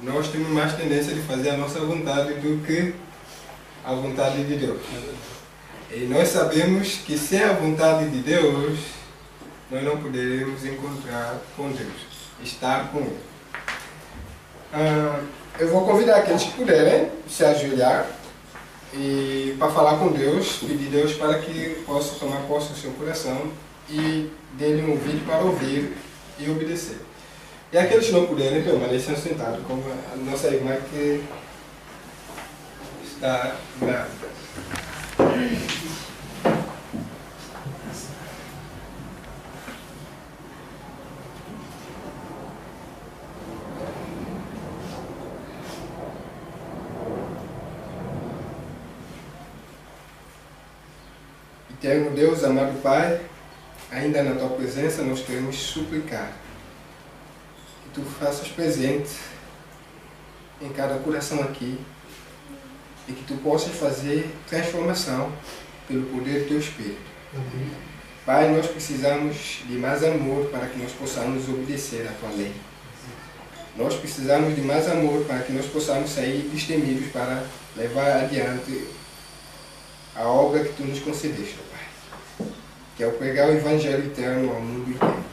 nós temos mais tendência de fazer a nossa vontade do que a vontade de Deus. E nós sabemos que sem a vontade de Deus, nós não poderemos encontrar com Deus, estar com Ele. Eu vou convidar aqueles que puderem se ajoelhar e para falar com Deus, pedir a Deus para que possa tomar posse do seu coração e dê-lhe um ouvido para ouvir e obedecer. E aqueles que não puderem permaneçam sentados, como a nossa irmã que está grávida. Eterno Deus, amado Pai, ainda na Tua presença nós queremos suplicar que Tu faças presente em cada coração aqui e que Tu possas fazer transformação pelo poder do Teu Espírito. Pai, nós precisamos de mais amor para que nós possamos obedecer à Tua lei. Nós precisamos de mais amor para que nós possamos sair destemidos para levar adiante a obra que Tu nos concedeste, Pai, que é o pregar o Evangelho eterno ao mundo inteiro.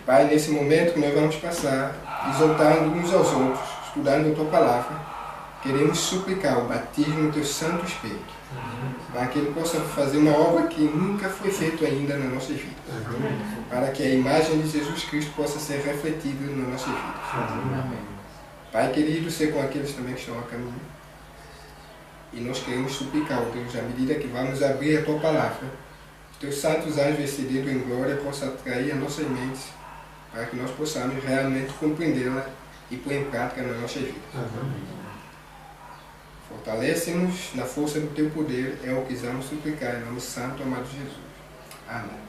Pai, nesse momento que nós vamos passar, exaltando uns aos outros, estudando a Tua Palavra, queremos suplicar o batismo do Teu Santo Espírito, para que Ele possa fazer uma obra que nunca foi feita ainda na nossa vida, para que a imagem de Jesus Cristo possa ser refletida na nossa vida. Pai querido, ser com aqueles também que estão a caminho. E nós queremos suplicar, ó Deus, à medida que vamos abrir a Tua Palavra, que Teus santos anjos excedidos em glória possam atrair as nossas mentes, para que nós possamos realmente compreendê-la e pôr em prática na nossa vida. Fortalece-nos na força do Teu poder, é o que quisamos suplicar, em nome santo, amado Jesus. Amém.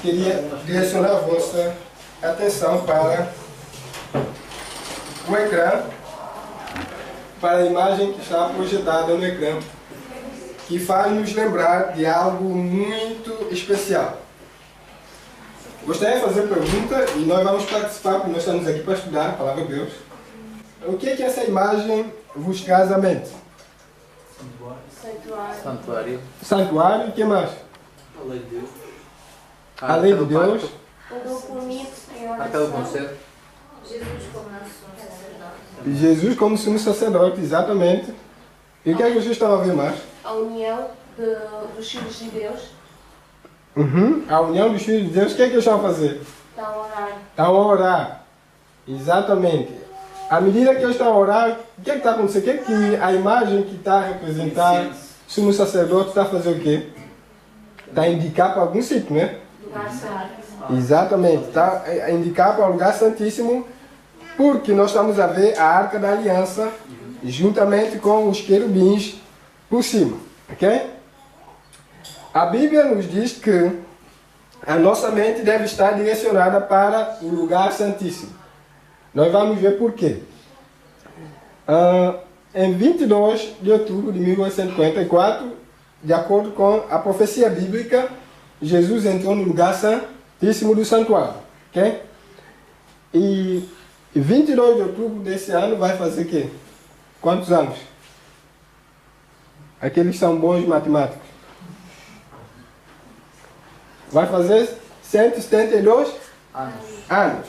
Queria direcionar a vossa atenção para o ecrã, para a imagem que está projetada no ecrã, que faz nos lembrar de algo muito especial. Gostaria de fazer pergunta e nós vamos participar, porque nós estamos aqui para estudar a Palavra de Deus. O que é que essa imagem vos traz à mente? Santuário. Santuário e o que mais? A lei de Deus. A lei de Deus. O documento em oração. Aquele conceito. Jesus como nosso sacerdote. Jesus como sumo sacerdote, exatamente. E o que é que vocês estão a ver mais? A união dos filhos de Deus. A união dos filhos de Deus, o que é que eles estão a fazer? Estão a orar. Estão a orar. Exatamente. À medida que eles estão a orar, o que é que está acontecendo? O que é que a imagem que está a representar sumo sacerdote está a fazer o quê? Está a indicar para algum sítio, né? Lugar santo. Exatamente. Está a indicar para o lugar santíssimo, porque nós estamos a ver a Arca da Aliança juntamente com os querubins por cima. Ok? A Bíblia nos diz que a nossa mente deve estar direcionada para o lugar santíssimo. Nós vamos ver por quê. Em 22 de outubro de 1854, de acordo com a profecia bíblica, Jesus entrou no lugar santíssimo do santuário. Okay? E 22 de outubro desse ano vai fazer o quê? Quantos anos? Aqueles que são bons de matemática. Vai fazer 172 anos.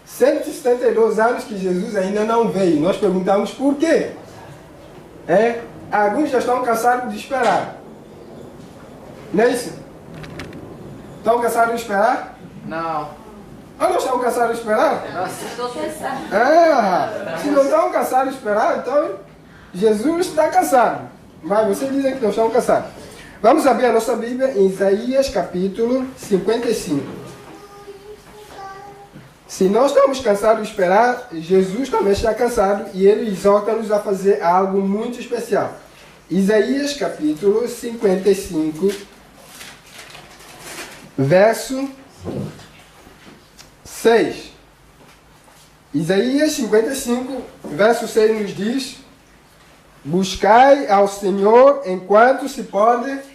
172 anos que Jesus ainda não veio. Nós perguntamos por quê? Alguns já estão cansados de esperar. Não é isso? Estão cansados de esperar? Não. Ou não estão cansados de esperar? Estou cansado. Se não estão cansados de esperar, então Jesus está cansado. Mas vocês dizem que não estão cansados. Vamos abrir a nossa Bíblia em Isaías capítulo 55. Se nós estamos cansados de esperar, Jesus também está cansado e Ele exorta-nos a fazer algo muito especial. Isaías capítulo 55, verso 6. Isaías 55, verso 6 nos diz: buscai ao Senhor enquanto se pode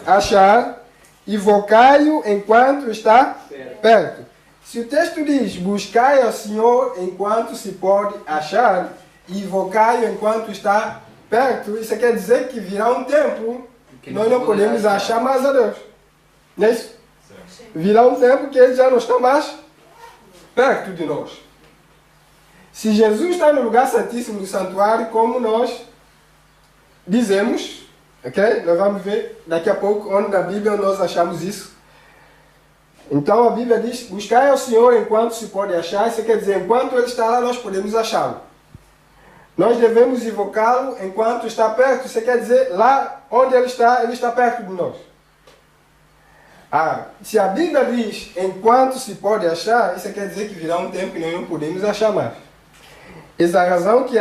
achar, invocai-o enquanto está perto. Se o texto diz, buscai ao Senhor enquanto se pode achar, e invocai-o enquanto está perto, isso quer dizer que virá um tempo que nós não podemos achar mais a Deus. Não é isso? Virá um tempo que ele já não está mais perto de nós. Se Jesus está no lugar santíssimo do santuário, como nós dizemos, ok? Nós vamos ver daqui a pouco onde na Bíblia nós achamos isso. Então a Bíblia diz, buscai ao Senhor enquanto se pode achar. Isso quer dizer, enquanto Ele está lá, nós podemos achá-lo. Nós devemos invocá-lo enquanto está perto. Isso quer dizer, lá onde Ele está perto de nós. Se a Bíblia diz, enquanto se pode achar, isso quer dizer que virá um tempo que nós não podemos achar mais. Essa é a razão que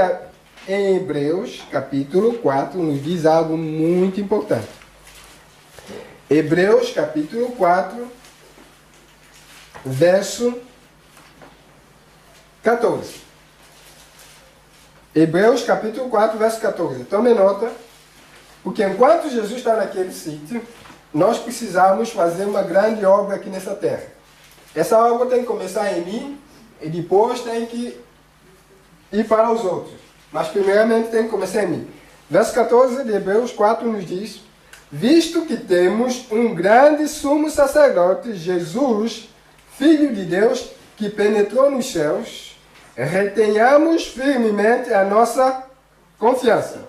em Hebreus, capítulo 4, nos diz algo muito importante. Hebreus, capítulo 4, verso 14. Hebreus, capítulo 4, verso 14. Tome nota, porque enquanto Jesus está naquele sítio, nós precisamos fazer uma grande obra aqui nessa terra. Essa obra tem que começar em mim e depois tem que ir para os outros. Mas primeiramente tem que começar em mim. Verso 14 de Hebreus 4 nos diz, visto que temos um grande sumo sacerdote, Jesus, Filho de Deus, que penetrou nos céus, retenhamos firmemente a nossa confiança.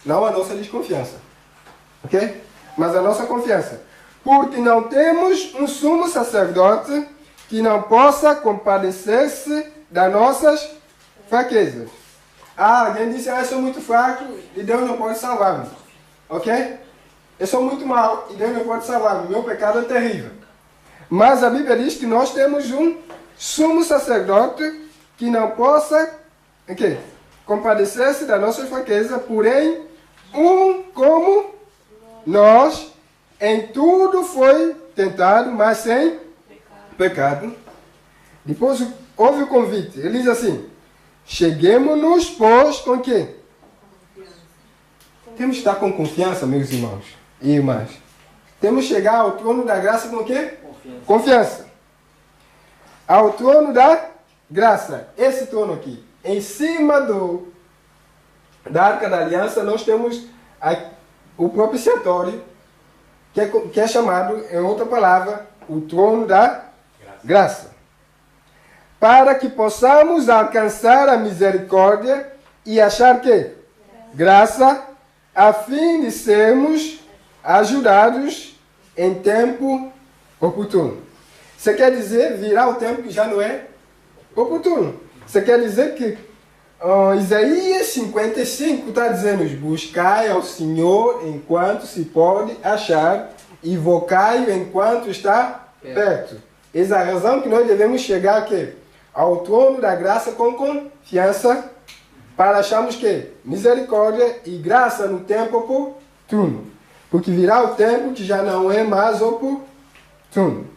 Não a nossa desconfiança. Ok? Mas a nossa confiança. Porque não temos um sumo sacerdote que não possa compadecer-se das nossas fraquezas. Alguém disse, eu sou muito fraco e Deus não pode salvar-me. Ok? Eu sou muito mau e Deus não pode salvar-me. Meu pecado é terrível. Mas a Bíblia diz que nós temos um sumo sacerdote que não possa compadecer-se das nossas fraquezas, porém, como nós, em tudo foi tentado, mas sem pecado. Depois houve o convite. Ele diz assim, cheguemos-nos, pois, com quê? Temos que estar com confiança, meus irmãos e irmãs. Temos que chegar ao trono da graça com o quê? Confiança. Ao trono da graça. Esse trono aqui. Em cima da Arca da Aliança, nós temos o propiciatório, que é chamado, em outra palavra, o trono da graça. Para que possamos alcançar a misericórdia e achar que? Graça, a fim de sermos ajudados em tempo oportuno. Você quer dizer, virá o tempo que já não é oportuno. Você quer dizer que Isaías 55 está dizendo, buscai ao Senhor enquanto se pode achar, invocai-o enquanto está perto. Essa é a razão que nós devemos chegar aqui, ao trono da graça com confiança, para acharmos que misericórdia e graça no tempo oportuno. Porque virá o tempo que já não é mais oportuno.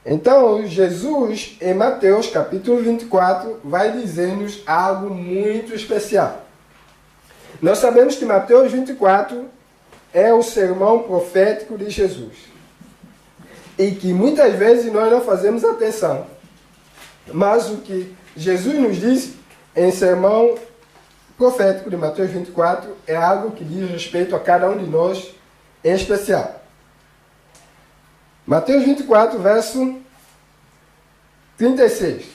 Então, Jesus, em Mateus capítulo 24, vai dizer-nos algo muito especial. Nós sabemos que Mateus 24 é o sermão profético de Jesus. E que muitas vezes nós não fazemos atenção. Mas o que Jesus nos diz em sermão profético de Mateus 24 é algo que diz respeito a cada um de nós em especial. Mateus 24, verso 36.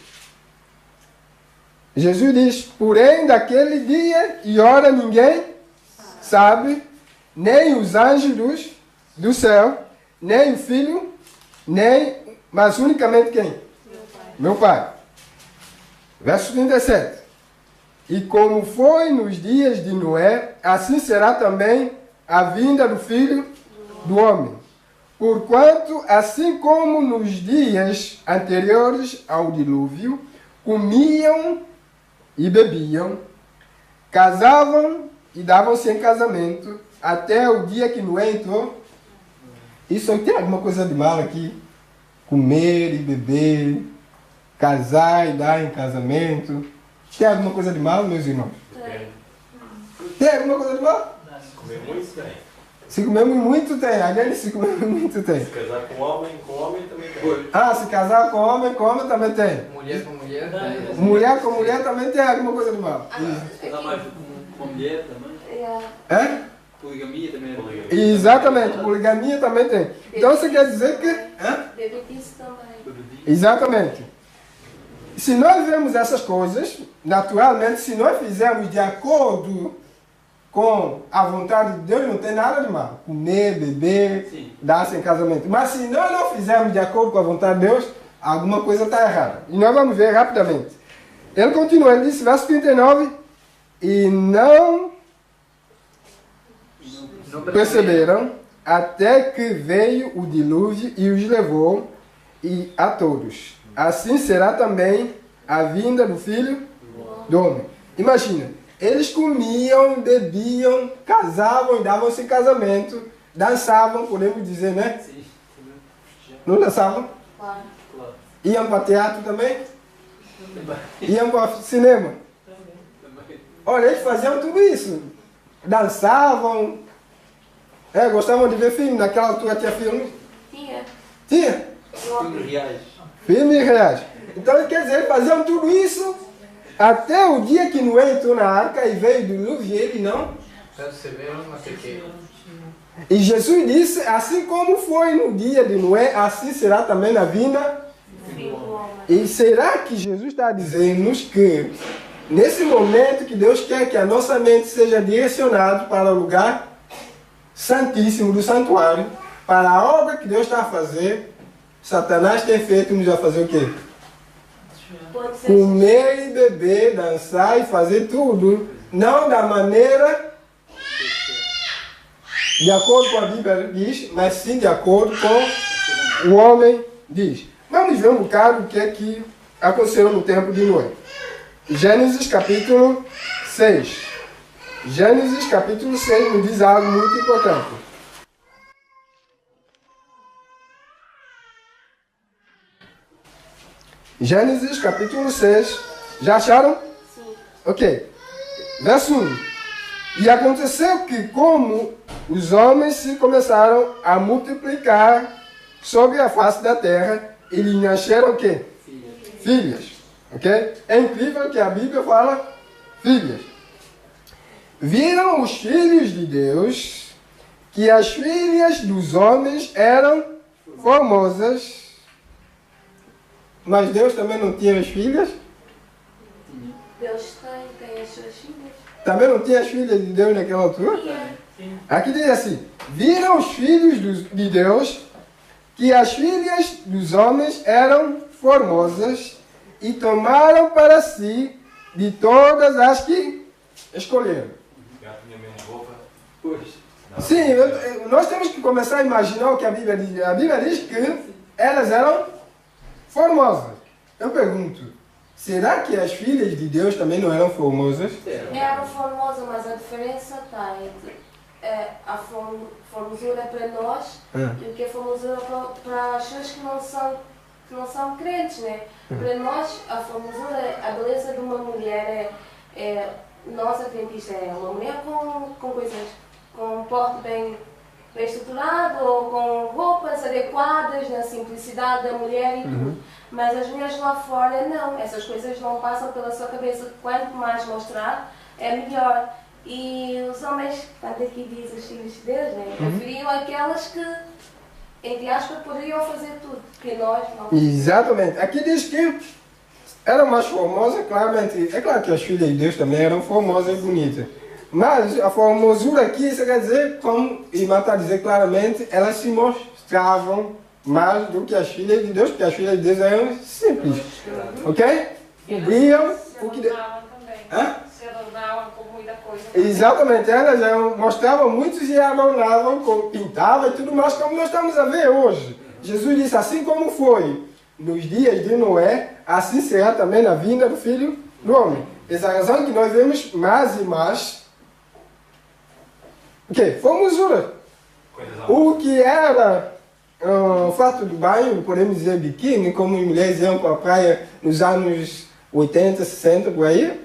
Jesus diz, porém daquele dia e hora ninguém sabe, nem os anjos do céu, nem o Filho, mas unicamente quem? Meu Pai. Verso 37. E como foi nos dias de Noé, assim será também a vinda do Filho do Homem. Porquanto, assim como nos dias anteriores ao dilúvio, comiam e bebiam, casavam e davam-se em casamento, até o dia que Noé entrou. Isso tem alguma coisa de mal aqui? Comer e beber, casar e dar em casamento. Tem alguma coisa de mal, meus irmãos? Tem alguma coisa de mal? Comer muito bem. Se comemos muito tem, alguém se comemos muito tem. Se casar com homem também tem. Ah, se casar com homem também tem. Mulher com mulher, tem. Mulher com mulher também tem alguma coisa de mal. Se casar mais com mulher também. Yeah. É? Poligamia também é poligamia. Exatamente, poligamia também tem. Então você quer dizer que... Hã? Bebedice também. Exatamente. Se nós vemos essas coisas, naturalmente, se nós fizermos de acordo com a vontade de Deus, não tem nada de mal. Comer, beber, dar-se em casamento. Mas se nós não fizermos de acordo com a vontade de Deus, alguma coisa está errada. E nós vamos ver rapidamente. Ele continua, ele disse, verso 39, e não perceberam até que veio o dilúvio e os levou e a todos. Assim será também a vinda do Filho do Homem. Imagina, eles comiam, bebiam, casavam e davam-se em casamento, dançavam, podemos dizer, né? Sim. Não dançavam? Claro. Claro. Iam para teatro também? Iam para cinema? Também. Olha, eles faziam tudo isso. Dançavam, gostavam de ver filme. Naquela altura tinha filme? Tinha. Tinha. Filmes reais. Filmes reais. Então, quer dizer, faziam tudo isso até o dia que Noé entrou na arca e veio do dilúvio e ele não. Perceberam, mas que E Jesus disse, assim como foi no dia de Noé, assim será também na vinda. Filho do homem. E será que Jesus está dizendo-nos que, nesse momento que Deus quer que a nossa mente seja direcionada para o lugar santíssimo do santuário, para a obra que Deus está a fazer, Satanás tem feito nos a fazer o quê? Pode ser. Comer e beber, dançar e fazer tudo, não da maneira de acordo com a Bíblia diz, mas sim de acordo com o homem diz. Vamos ver um bocado o que é que aconteceu no tempo de Noé. Gênesis capítulo 6. Gênesis capítulo 6 nos diz algo muito importante. Gênesis capítulo 6. Já acharam? Sim. Ok. Verso 1. E aconteceu que, como os homens se começaram a multiplicar sobre a face da terra, eles nasceram o quê? Filhas. Ok? É incrível que a Bíblia fala filhas. Viram os filhos de Deus que as filhas dos homens eram formosas. Mas Deus também não tinha as filhas? Deus tem as suas filhas. Também não tinha as filhas de Deus naquela altura? Tinha. Aqui diz assim, viram os filhos de Deus que as filhas dos homens eram formosas e tomaram para si de todas as que escolheram. Já tinha menos roupa. Pois. Sim, nós temos que começar a imaginar o que a Bíblia diz. A Bíblia diz que elas eram formosas. Eu pergunto, será que as filhas de Deus também não eram formosas? Era formosa, mas a diferença está entre a formosura para nós e o que é formosura para as pessoas que não são crentes, né? Para nós, a formosura, a beleza de uma mulher nós adventistas, é uma mulher com coisas, com um porte bem estruturado, ou com roupas adequadas, na simplicidade da mulher e tudo. Mas as mulheres lá fora, não. Essas coisas não passam pela sua cabeça. Quanto mais mostrar, é melhor. E os homens, tanto aqui diz os filhos de Deus, né? Preferiam aquelas que, entre aspas, poderiam fazer tudo, que nós não. Exatamente. Aqui diz que eram mais formosas, claramente. É claro que as filhas de Deus também eram formosas e bonitas. Mas a formosura aqui, isso quer dizer, como Irmã está a dizer claramente, elas se mostravam mais do que as filhas de Deus, porque as filhas de Deus eram simples. Ok? Cobriam o que Deus. Hã? Se adornavam com muita coisa. Exatamente, elas mostravam muitos e adornavam, pintavam e tudo mais, como nós estamos a ver hoje. Jesus disse, assim como foi nos dias de Noé, assim será também na vinda do Filho do Homem. Essa é a razão que nós vemos mais e mais formosura. O que era o fato do banho, podemos dizer biquíni, como as mulheres iam para a praia nos anos 80, 60, por aí,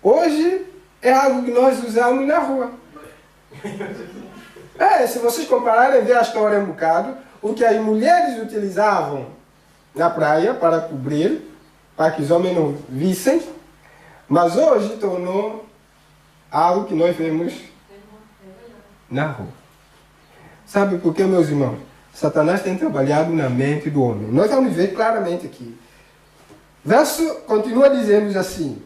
hoje é algo que nós usamos na rua. Se vocês compararem, ver a história um bocado, o que as mulheres utilizavam na praia para cobrir, para que os homens não vissem, mas hoje tornou algo que nós vemos na rua. Sabe por quê, meus irmãos? Satanás tem trabalhado na mente do homem. Nós vamos ver claramente aqui. Verso continua dizendo assim: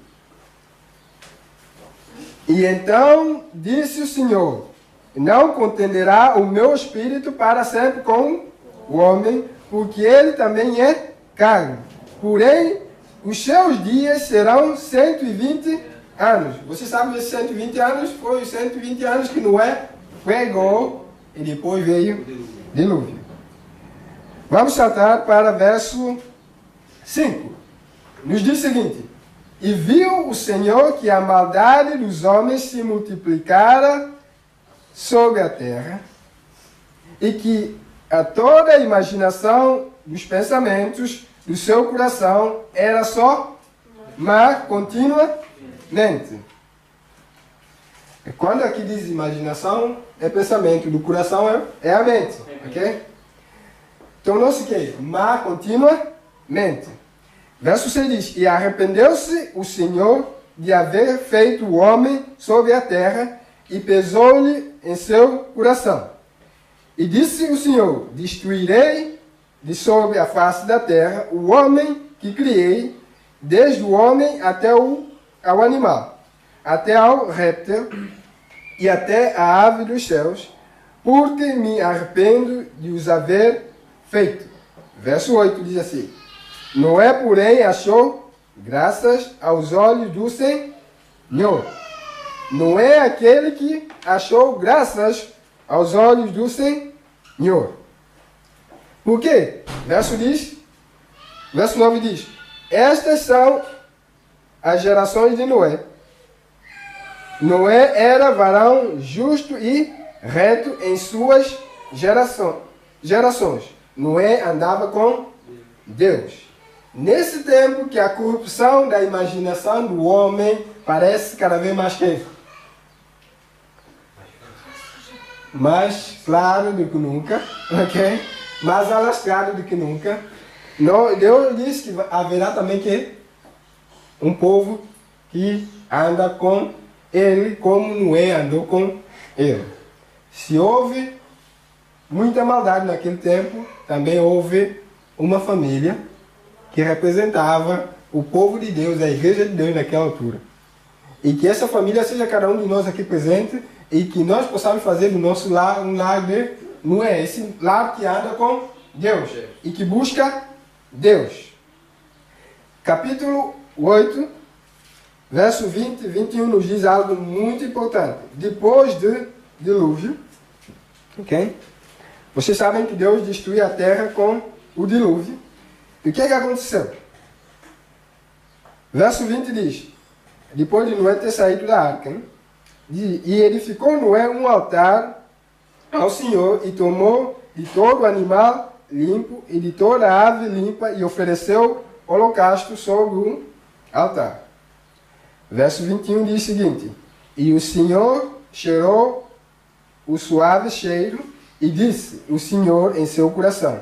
e então disse o Senhor: não contenderá o meu espírito para sempre com o homem, porque ele também é carne. Porém, os seus dias serão 120 anos. Você sabe que esses 120 anos foi os 120 anos que Noé pregou e depois veio dilúvio. Vamos saltar para verso 5. Nos diz o seguinte: e viu o Senhor que a maldade dos homens se multiplicara sobre a terra, e que a toda a imaginação dos pensamentos do seu coração era só má continuamente. Quando aqui diz imaginação, é pensamento, do coração é a mente, ok? Tornou-se o quê? Má continuamente. Verso 6 diz: e arrependeu-se o Senhor de haver feito o homem sobre a terra, e pesou-lhe em seu coração. E disse o Senhor: destruirei de sobre a face da terra o homem que criei, desde o homem até ao animal, até ao réptil e até a ave dos céus, porque me arrependo de os haver feito. Verso 8 diz assim: Noé, porém, achou graças aos olhos do Senhor. Não é aquele que achou graças aos olhos do Senhor. Por quê? Verso 9 diz: estas são as gerações de Noé. Noé era varão justo e reto em suas gerações. Noé andava com Deus. Nesse tempo que a corrupção da imaginação do homem parece cada vez mais claro do que nunca, ok? Mais alastrado do que nunca. Deus diz que haverá também um povo que anda com ele como Noé andou com ele. Se houve muita maldade naquele tempo, também houve uma família que representava o povo de Deus, a igreja de Deus naquela altura. E que essa família seja cada um de nós aqui presente, e que nós possamos fazer do nosso lar um lar de Noé, esse lar que anda com Deus e que busca Deus. Capítulo 8, verso 20 e 21 nos diz algo muito importante. Depois do dilúvio, ok? Vocês sabem que Deus destruiu a terra com o dilúvio. E o que aconteceu? Verso 20 diz: depois de Noé ter saído da arca, e edificou Noé um altar ao Senhor, e tomou de todo animal limpo e de toda ave limpa, e ofereceu holocausto sobre o altar. Verso 21 diz o seguinte: e o Senhor cheirou o suave cheiro, e disse o Senhor em seu coração: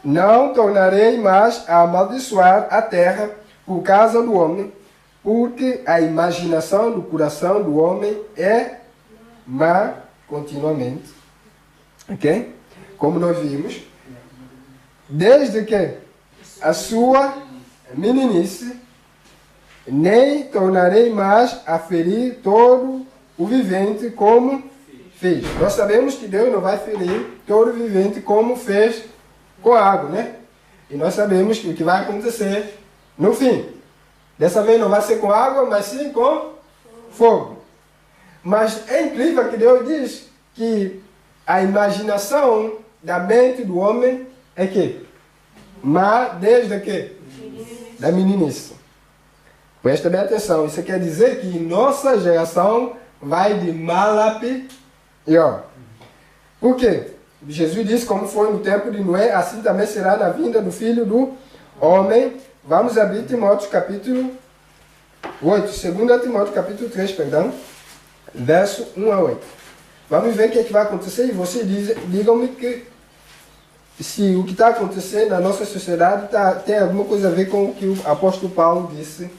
não tornarei mais a amaldiçoar a terra por causa do homem, porque a imaginação do coração do homem é má continuamente. Ok? Como nós vimos, desde que a sua meninice, nem tornarei mais a ferir todo o vivente como fez. Nós sabemos que Deus não vai ferir todo o vivente como fez com a água, né? E nós sabemos que o que vai acontecer no fim. Dessa vez não vai ser com água, mas sim com fogo. Mas é incrível que Deus diz que a imaginação da mente do homem é que? Mas desde que? Da meninice. Presta bem atenção. Isso quer dizer que nossa geração vai de mal a pior. Por quê? Jesus disse: como foi no tempo de Noé, assim também será na vinda do Filho do Homem. Vamos abrir Timóteo capítulo 8, 2 Timóteo capítulo 3, perdão, verso 1 a 8. Vamos ver o que, é que vai acontecer e vocês digam-me que se o que está acontecendo na nossa sociedade tem alguma coisa a ver com o que o apóstolo Paulo disse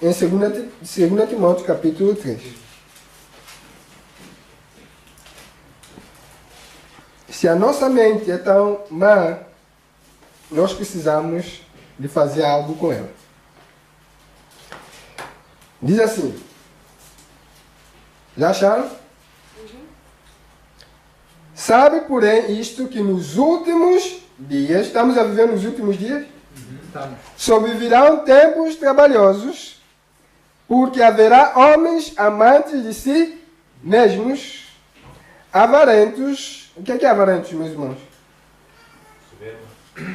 em 2 Timóteo capítulo 3. Se a nossa mente é tão má, nós precisamos de fazer algo com ela. Diz assim. Já acharam? Sabe, porém, isto que nos últimos dias, estamos a viver nos últimos dias? Sobrevirão tempos trabalhosos, porque haverá homens amantes de si mesmos, avarentos. O que é avarentos, meus irmãos?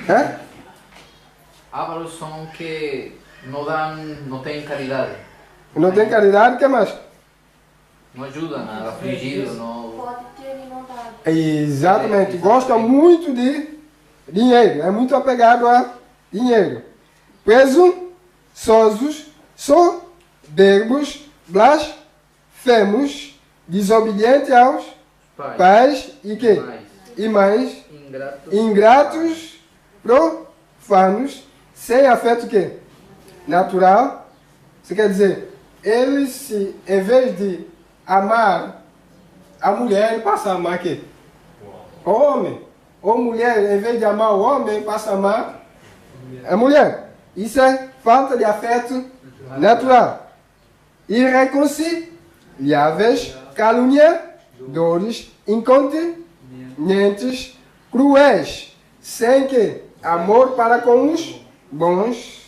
É? Ávaros são que não têm caridade. Não tem caridade, o que mais? Não ajudam a afligido, não... Pode ter e não dar. Exatamente. Gosta muito de dinheiro. É muito apegado a dinheiro. Presunçosos, soberbos, blasfemos, desobedientes aos pais e que? E mães, ingratos, profanos, sem afeto que? Natural. Isso quer dizer, eles, em vez de amar a mulher, ele passa a amar quê? O homem. Ou mulher, em vez de amar o homem, passa a amar a mulher. Isso é falta de afeto natural. Irreconciliáveis, caluniadores, incontinentes, cruéis, sem que amor para com os bons.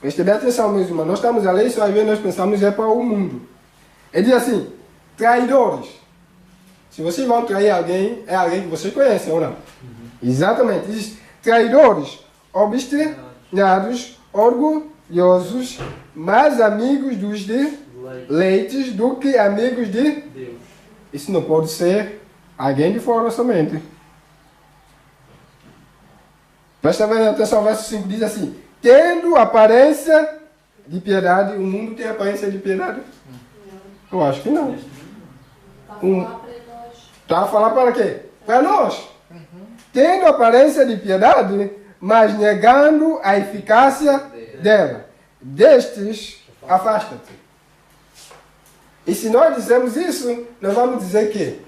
Preste bem atenção, meus irmãos. Nós estamos a ler isso, às vezes nós pensamos é para o mundo. Ele diz assim, traidores. Se vocês vão trair alguém, é alguém que vocês conhecem ou não? Exatamente. Diz traidores, obstinados, orgulhosos, mais amigos dos deleites do que amigos de Deus. Isso não pode ser alguém de fora somente. Presta bem atenção, o verso 5 diz assim, tendo aparência de piedade. O mundo tem aparência de piedade? Eu acho que não. Está a falar para quê? Para nós. Tendo aparência de piedade, mas negando a eficácia dela. Destes, afasta-te. E se nós dizemos isso, nós vamos dizer que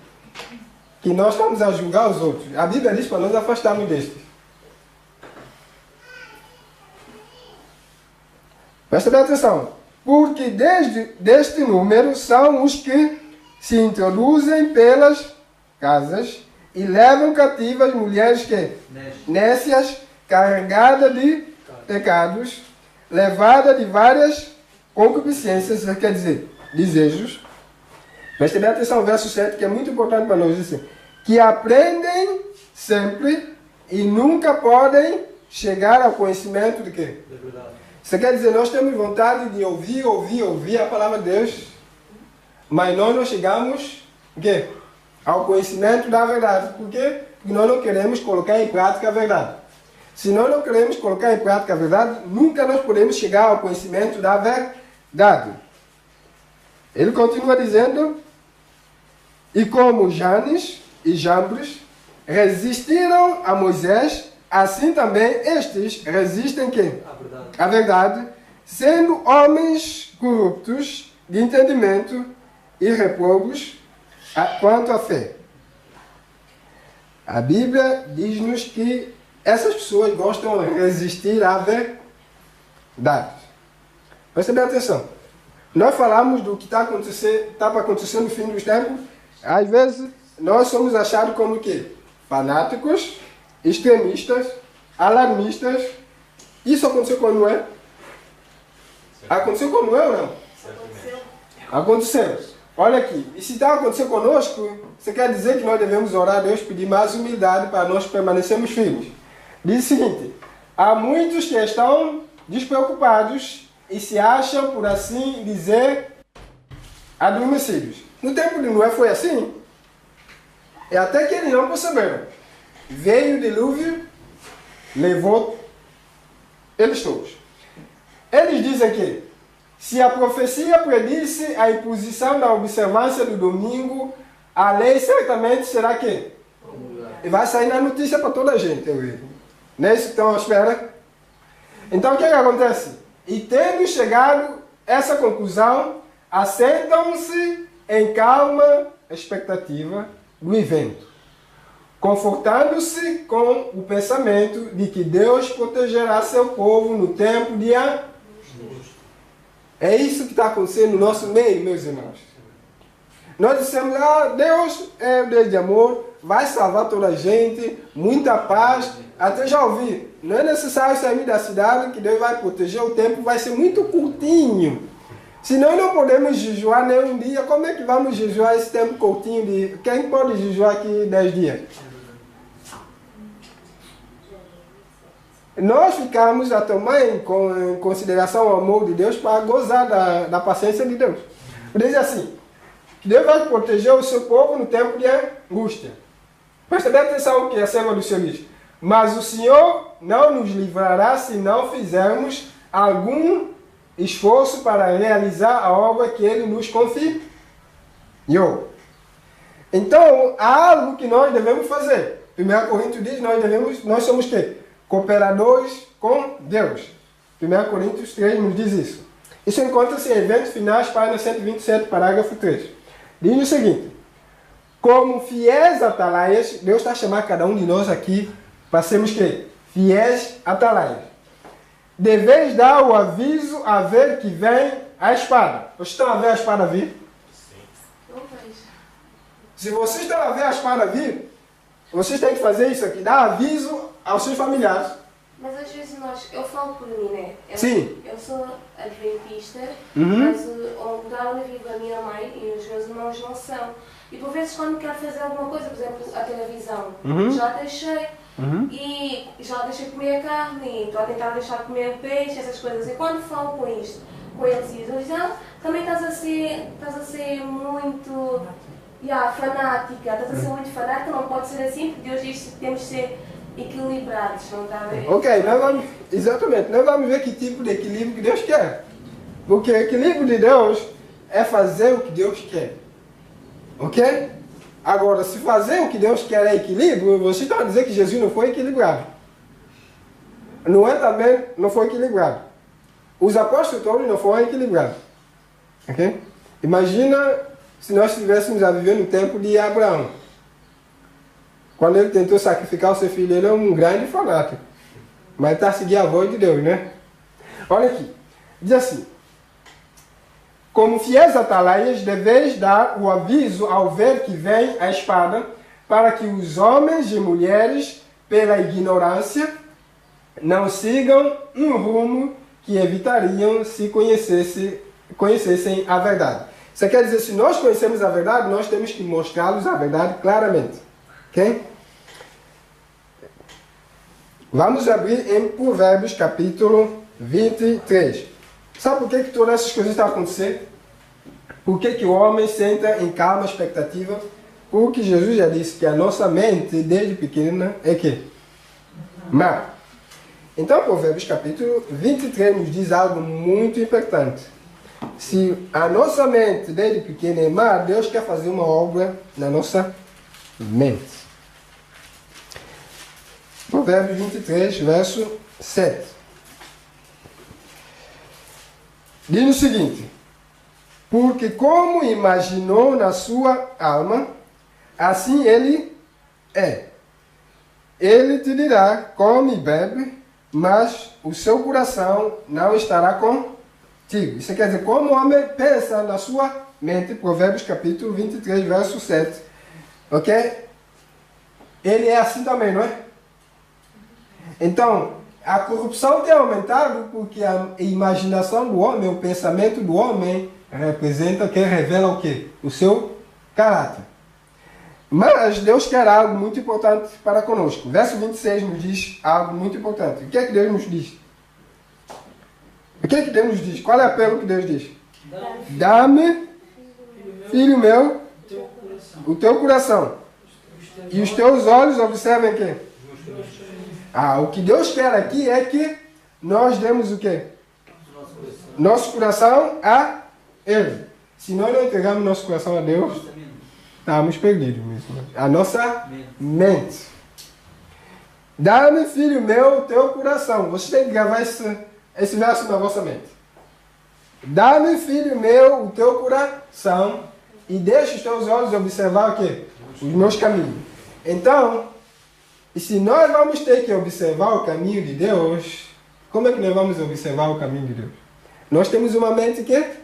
nós estamos a julgar os outros. A Bíblia diz para nós afastarmos destes. Presta bem atenção. Porque deste número são os que se introduzem pelas casas e levam cativas mulheres que? Nécias, carregadas de pecados, levadas de várias concupiscências, quer dizer, desejos. Presta bem atenção ao verso 7, que é muito importante para nós. Dizer, que aprendem sempre e nunca podem chegar ao conhecimento de quê? Da verdade. Isso quer dizer, nós temos vontade de ouvir a palavra de Deus, mas nós não chegamos ao conhecimento da verdade. Por quê? Porque nós não queremos colocar em prática a verdade. Se nós não queremos colocar em prática a verdade, nunca nós podemos chegar ao conhecimento da verdade. Ele continua dizendo, e como Janes e Jambres resistiram a Moisés, assim também estes resistem a verdade, sendo homens corruptos de entendimento e reprobos quanto à fé. A Bíblia diz-nos que essas pessoas gostam de resistir à verdade. Presta bem atenção. Nós falamos do que está para acontecer no fim dos tempos. Às vezes, nós somos achados como o quê? Fanáticos, extremistas, alarmistas. Isso aconteceu com Noé? Aconteceu com Noé ou não? Aconteceu. Olha aqui. E se está acontecendo conosco, você quer dizer que nós devemos orar a Deus, pedir mais humildade para nós permanecermos firmes. Diz o seguinte, há muitos que estão despreocupados e se acham, por assim dizer, adormecidos. No tempo de Noé foi assim. E até que eles não perceberam. Veio o dilúvio, levou eles todos. Eles dizem que se a profecia predisse a imposição da observância do domingo a lei certamente será que? E vai sair na notícia para toda a gente. Não é isso que estão à espera? Então o que acontece? E tendo chegado a essa conclusão, assentam-se em calma expectativa do evento, confortando-se com o pensamento de que Deus protegerá seu povo no tempo de angústia. É isso que está acontecendo no nosso meio, meus irmãos. Nós dissemos, Deus é o Deus de amor, vai salvar toda a gente, muita paz. Até já ouvi, não é necessário sair da cidade que Deus vai proteger, o tempo vai ser muito curtinho. Se nós não podemos jejuar nem um dia, como é que vamos jejuar esse tempo curtinho? Quem pode jejuar aqui 10 dias? Nós ficamos a tomar em consideração o amor de Deus para gozar da paciência de Deus. Diz assim, Deus vai proteger o seu povo no tempo de angústia. Presta bem atenção o que a serva do Senhor diz. Mas o Senhor não nos livrará se não fizermos algum esforço para realizar a obra que Ele nos confiou. Então, há algo que nós devemos fazer. 1 Coríntios diz, nós somos quê? Cooperadores com Deus. 1 Coríntios 3 nos diz isso. Isso encontra-se em Eventos Finais, página 127, parágrafo 3. Diz o seguinte, como fiéis atalaias, Deus está chamando cada um de nós aqui para sermos quê? Fiéis atalaias. Deveis dar o aviso a ver que vem a espada. Vocês estão a ver a espada vir? Não vejo. Se vocês estão a ver a espada vir, vocês têm que fazer isso aqui, dar aviso aos seus familiares. Mas às vezes eu falo por mim, né? Sim. Eu sou adventista, mas o lugar onde vivo a minha mãe e os meus irmãos não são. E por vezes quando quero fazer alguma coisa, por exemplo, a televisão, já deixei. E já deixei comer carne, estou a tentar deixar de comer peixe, essas coisas. E quando falo com eles dizem, também estás a ser muito fanática, estás a ser muito fanática, não pode ser assim, porque Deus diz que temos de ser equilibrados, não está a ver? Ok, exatamente, nós vamos ver que tipo de equilíbrio que Deus quer. Porque o equilíbrio de Deus é fazer o que Deus quer. Ok? Agora, se fazer o que Deus quer é equilíbrio, você está a dizer que Jesus não foi equilibrado. Não foi equilibrado. Os apóstolos todos não foram equilibrados. Ok? Imagina se nós estivéssemos a viver no tempo de Abraão. Quando ele tentou sacrificar o seu filho, ele é um grande fanático. Mas está a seguir a voz de Deus, né? Olha aqui. Diz assim. Como fiéis atalaias, deveis dar o aviso ao ver que vem a espada, para que os homens e mulheres, pela ignorância, não sigam um rumo que evitariam se conhecessem a verdade. Isso quer dizer, se nós conhecemos a verdade, nós temos que mostrá-los a verdade claramente. Ok? Vamos abrir em Provérbios, capítulo 23. Sabe por que todas essas coisas estão acontecendo? Por que o homem senta em calma expectativa? Porque Jesus já disse que a nossa mente, desde pequena, é que? Má. Então, Provérbios capítulo 23 nos diz algo muito importante. Se a nossa mente, desde pequena, é má, Deus quer fazer uma obra na nossa mente. Provérbios 23, verso 7. Diz o seguinte: porque como imaginou na sua alma, assim ele é. Ele te dirá, come e bebe, mas o seu coração não estará contigo. Isso quer dizer, como o homem pensa na sua mente, Provérbios capítulo 23, verso 7. Ok? Ele é assim também, não é? Então, a corrupção tem aumentado porque a imaginação do homem, o pensamento do homem, representa, que revela o quê? O seu caráter. Mas Deus quer algo muito importante para conosco. Verso 26 nos diz algo muito importante. O que é que Deus nos diz? O que é que Deus nos diz? Qual é o apelo que Deus diz? Dá-me, filho meu, o teu coração. E os teus olhos observem o quê? O que Deus quer aqui é que nós demos o quê? Nosso coração a Ele. Se nós não entregamos nosso coração a Deus, estamos perdidos mesmo. A nossa mente. Dá-me, filho meu, o teu coração. Você tem que gravar esse verso na vossa mente. Dá-me, filho meu, o teu coração e deixa os teus olhos observar o quê? Os meus caminhos. Então, e se nós vamos ter que observar o caminho de Deus, como é que nós vamos observar o caminho de Deus? Nós temos uma mente que?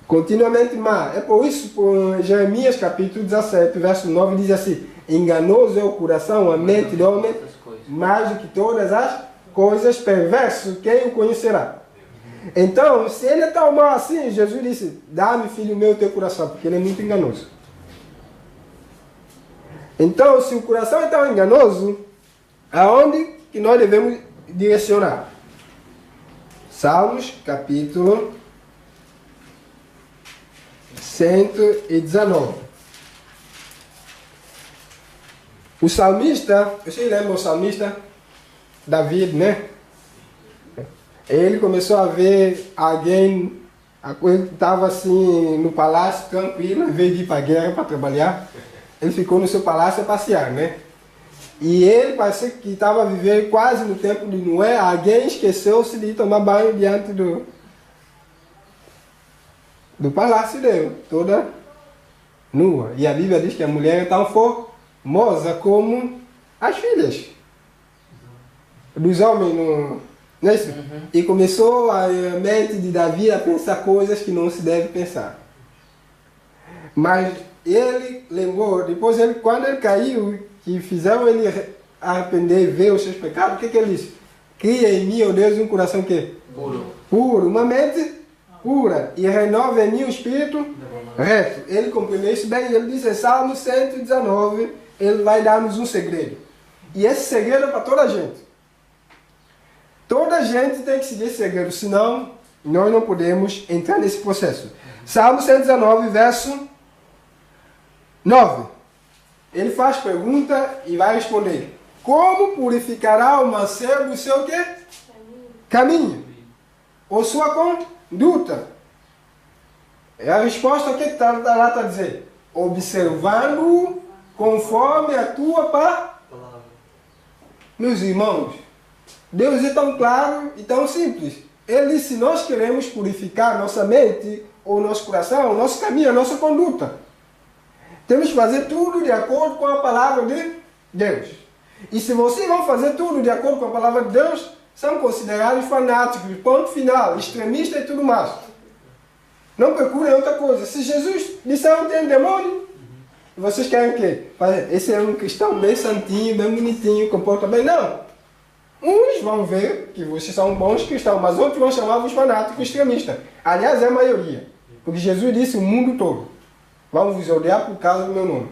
Continuamente má. É por isso, por Jeremias capítulo 17, verso 9, diz assim: enganoso é o coração, a mente do homem, mais do que todas as coisas, perverso, quem o conhecerá? Então, se ele é tão mal assim, Jesus disse: dá-me, filho meu, o teu coração, porque ele é muito enganoso. Então, se o coração é tão enganoso, aonde que nós devemos direcionar? Salmos, capítulo 119. O salmista, vocês lembram o salmista? David, né? Ele começou a ver alguém, estava assim no palácio, tranquilo, em vez de ir para a guerra para trabalhar, ele ficou no seu palácio a passear, né? E ele parecia que estava a viver quase no tempo de Noé. Alguém esqueceu-se de tomar banho diante do palácio dele, toda nua. E a Bíblia diz que a mulher é tão formosa como as filhas dos homens, não é isso? E começou a mente de Davi a pensar coisas que não se deve pensar. Mas ele lembrou, depois quando ele caiu, que fizeram ele arrepender e ver os seus pecados, o que ele disse? Cria em mim, ó Deus, um coração que? Puro, uma mente pura, e renova em mim o espírito reto. Ele compreendeu isso bem, ele disse em Salmo 119, ele vai dar-nos um segredo. E esse segredo é para toda a gente. Toda a gente tem que seguir esse segredo, senão nós não podemos entrar nesse processo. Salmo 119, verso 9. Ele faz pergunta e vai responder: como purificará o mancebo o seu quê? Caminho. Ou sua conduta? É a resposta que está lá a dizer: observando conforme a tua palavra. Meus irmãos, Deus é tão claro e tão simples. Ele disse: se nós queremos purificar nossa mente, ou nosso coração, o nosso caminho, a nossa conduta, temos que fazer tudo de acordo com a palavra de Deus. E se vocês vão fazer tudo de acordo com a palavra de Deus, são considerados fanáticos, ponto final, extremistas e tudo mais. Não procurem outra coisa. Se Jesus disse que não tem demônio, vocês querem o quê? Esse é um cristão bem santinho, bem bonitinho, comporta bem. Não. Uns vão ver que vocês são bons cristãos, mas outros vão chamar-vos fanáticos extremistas. Aliás, é a maioria. Porque Jesus disse o mundo todo: vamos vos odiar por causa do meu nome.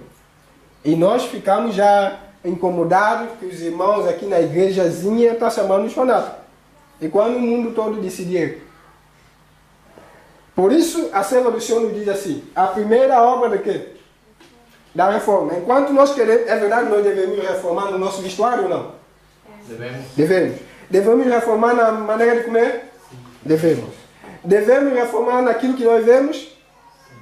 E nós ficamos já incomodados que os irmãos aqui na igrejazinha estão chamando os fanáticos. E quando o mundo todo decidir. Por isso, a Serva do Senhor nos diz assim: a primeira obra de quê? Da reforma. Enquanto nós queremos, é verdade que nós devemos reformar no nosso vestuário ou não? Devemos. Devemos reformar na maneira de comer? Sim. Devemos. Devemos reformar naquilo que nós vemos?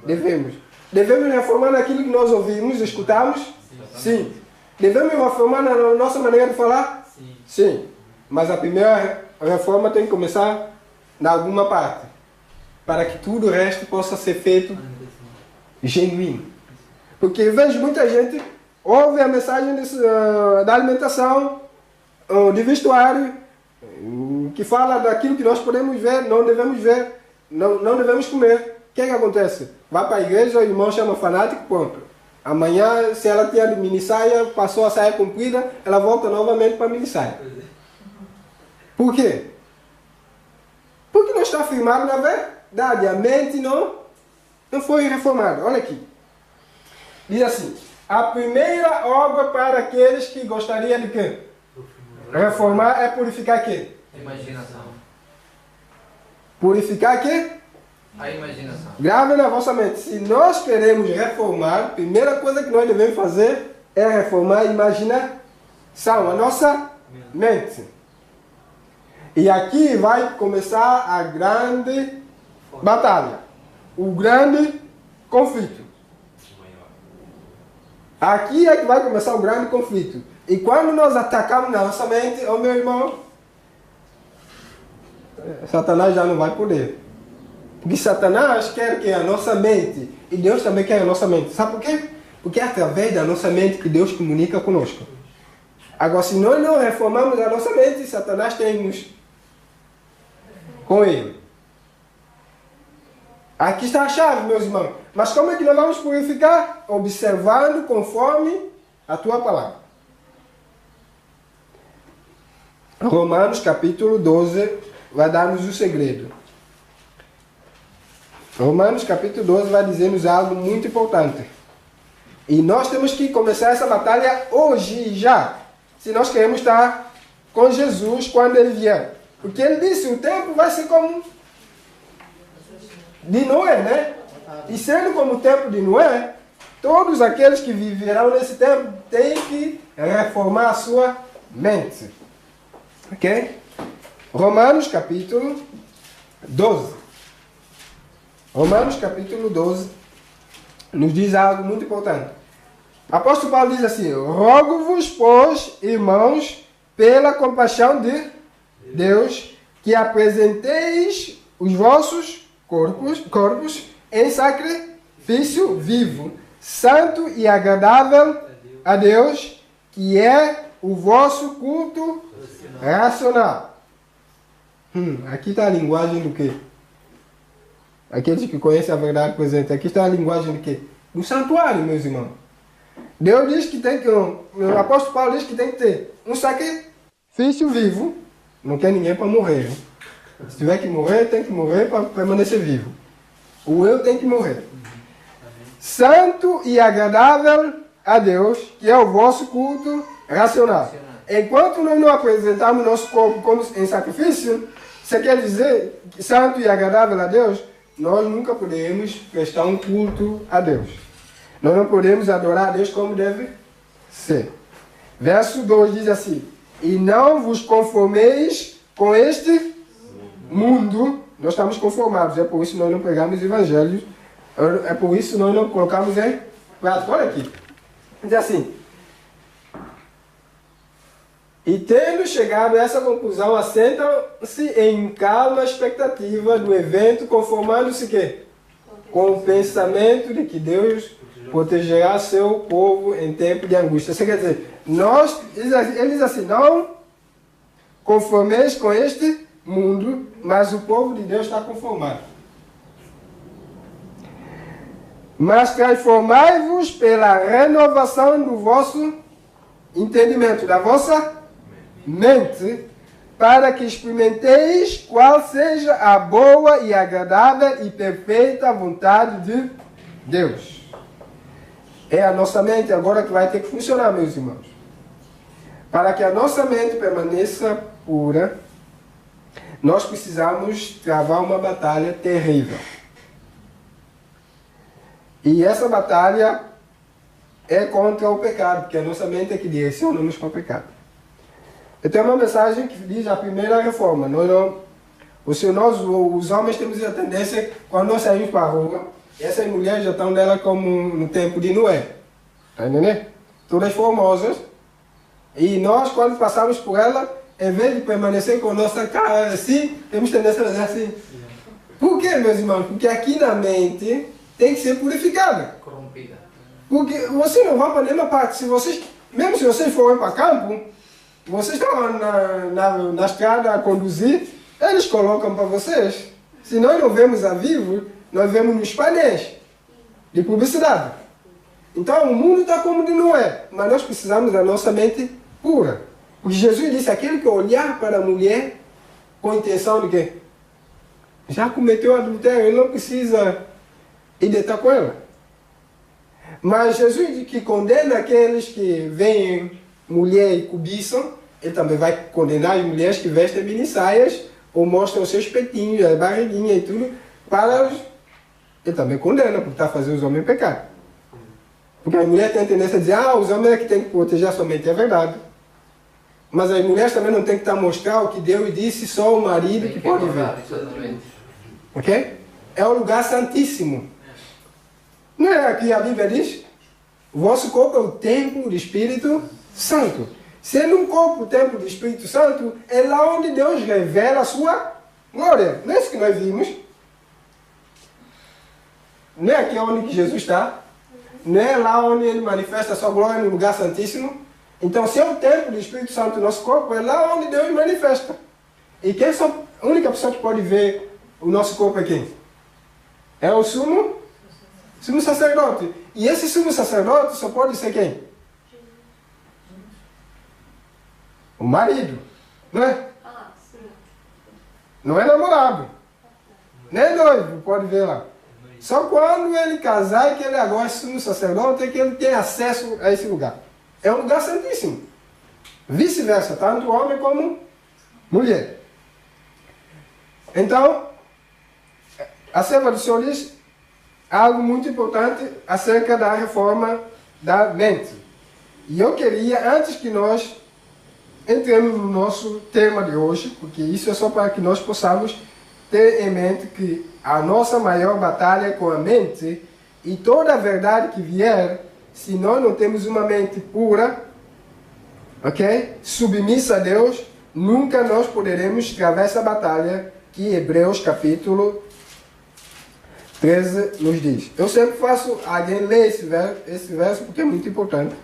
Devemos. Devemos reformar naquilo que nós ouvimos, escutamos? Sim. Devemos reformar na nossa maneira de falar? Sim. Mas a primeira reforma tem que começar em alguma parte, para que tudo o resto possa ser feito genuíno. Porque vejo muita gente ouve a mensagem da alimentação, de vestuário, que fala daquilo que nós podemos ver, não devemos ver, não devemos comer. O que acontece? Vai para a igreja, o irmão chama fanático, pronto. Amanhã, se ela tinha de minissaia, passou a saia comprida, ela volta novamente para a minissaia. Por quê? Porque não está firmado na verdade. A mente não foi reformada. Olha aqui. Diz assim: a primeira obra para aqueles que gostariam de quê? Reformar é purificar quê? Imaginação. Purificar quê? A imaginação. Grave na vossa mente. Se nós queremos reformar, a primeira coisa que nós devemos fazer é reformar a imaginação, a nossa mente. E aqui vai começar a grande batalha, o grande conflito. Aqui é que vai começar o grande conflito. E quando nós atacamos na nossa mente, oh meu irmão, Satanás já não vai poder. Porque Satanás quer que a nossa mente, e Deus também quer a nossa mente. Sabe por quê? Porque é através da nossa mente que Deus comunica conosco. Agora, se nós não reformamos a nossa mente, Satanás tem-nos com ele. Aqui está a chave, meus irmãos. Mas como é que nós vamos purificar? Observando conforme a tua palavra. Romanos capítulo 12 vai dar-nos o segredo. Romanos capítulo 12 vai dizer-nos algo muito importante. E nós temos que começar essa batalha hoje já. Se nós queremos estar com Jesus quando Ele vier. Porque Ele disse, o tempo vai ser como de Noé, né? E sendo como o tempo de Noé, todos aqueles que viverão nesse tempo têm que reformar a sua mente. Ok? Romanos capítulo 12. Romanos capítulo 12 nos diz algo muito importante. O apóstolo Paulo diz assim: rogo-vos, pois, irmãos, pela compaixão de Deus, que apresenteis os vossos corpos em sacrifício vivo, santo e agradável a Deus, que é o vosso culto racional. Aqui está a linguagem do quê? Aqueles que conhecem a verdade presente. Aqui está a linguagem do quê? Do santuário, meus irmãos. Deus diz que tem que... O apóstolo Paulo diz que tem que ter um sacrifício vivo. Não quer ninguém para morrer. Hein? Se tiver que morrer, tem que morrer para permanecer vivo. O eu tem que morrer. Santo e agradável a Deus, que é o vosso culto racional. Enquanto nós não apresentamos nosso corpo como em sacrifício, você quer dizer santo e agradável a Deus, nós nunca poderemos prestar um culto a Deus. Nós não podemos adorar a Deus como deve ser. Verso 2 diz assim: e não vos conformeis com este mundo. Nós estamos conformados, é por isso que nós não pregamos evangelhos, é por isso que nós não colocamos em prática. Olha aqui, diz assim: e tendo chegado a essa conclusão, assentam-se em calma expectativa do evento, conformando-se quê? Com o pensamento de que Deus protegerá seu povo em tempo de angústia. Isso quer dizer, ele diz assim, não conformeis com este mundo, mas o povo de Deus está conformado. Mas transformai-vos pela renovação do vosso entendimento, da vossa mente, para que experimenteis qual seja a boa e agradável e perfeita vontade de Deus. É a nossa mente agora que vai ter que funcionar, meus irmãos. Para que a nossa mente permaneça pura, nós precisamos travar uma batalha terrível. E essa batalha é contra o pecado, porque a nossa mente é que direciona-nos para o pecado. Eu tenho uma mensagem que diz a primeira reforma. Os homens temos a tendência, quando nós saímos para a rua, essas mulheres já estão dela como no tempo de Noé. Está entendendo? Todas formosas. E nós, quando passamos por ela, em vez de permanecer com a nossa cara assim, temos tendência a fazer assim. Por quê, meus irmãos? Porque aqui na mente tem que ser purificada. Corrompida. Porque você não vai para nenhuma parte. Mesmo se vocês forem para campo, vocês estão na estrada a conduzir, eles colocam para vocês. Se nós não vemos a vivo, nós vemos nos painéis de publicidade. Então o mundo está como de Noé, mas nós precisamos da nossa mente pura. Porque Jesus disse, aquele que olhar para a mulher com a intenção de que já cometeu adultério, ele não precisa ir deitar com ela. Mas Jesus que condena aqueles que veem mulher e cobiçam, ele também vai condenar as mulheres que vestem mini saias ou mostram os seus peitinhos, a barriguinha e tudo, para os... Ele também condena, porque está fazendo os homens pecar. Porque a mulher tem a tendência a dizer, os homens é que tem que proteger a sua mente, é verdade. Mas as mulheres também não tem que estar mostrando o que Deus disse, só o marido que pode ver. Ok? É um lugar santíssimo. Não é aqui a Bíblia diz? O vosso corpo é o templo do Espírito Santo. Sendo um corpo o templo do Espírito Santo, é lá onde Deus revela a sua glória. Não é isso que nós vimos? Não é aqui onde que Jesus está? Não é lá onde Ele manifesta a sua glória no lugar santíssimo? Então, se é o templo do Espírito Santo no nosso corpo, é lá onde Deus manifesta. E quem é a única pessoa que pode ver o nosso corpo é quem? É o sumo sacerdote. E esse sumo sacerdote só pode ser quem? O marido. Não é? Não é namorado. Nem noivo, pode ver lá. Só quando ele casar e que ele agora é sumo sacerdote é que ele tem acesso a esse lugar. É um lugar santíssimo. Vice-versa, tanto homem como mulher. Então, a serva do Senhor diz algo muito importante acerca da reforma da mente. E eu queria, antes que nós entremos no nosso tema de hoje, porque isso é só para que nós possamos ter em mente que a nossa maior batalha é com a mente, e toda a verdade que vier, se nós não temos uma mente pura, ok? Submissa a Deus, nunca nós poderemos travar essa batalha que Hebreus capítulo 13 nos diz. Eu sempre faço alguém ler esse verso porque é muito importante.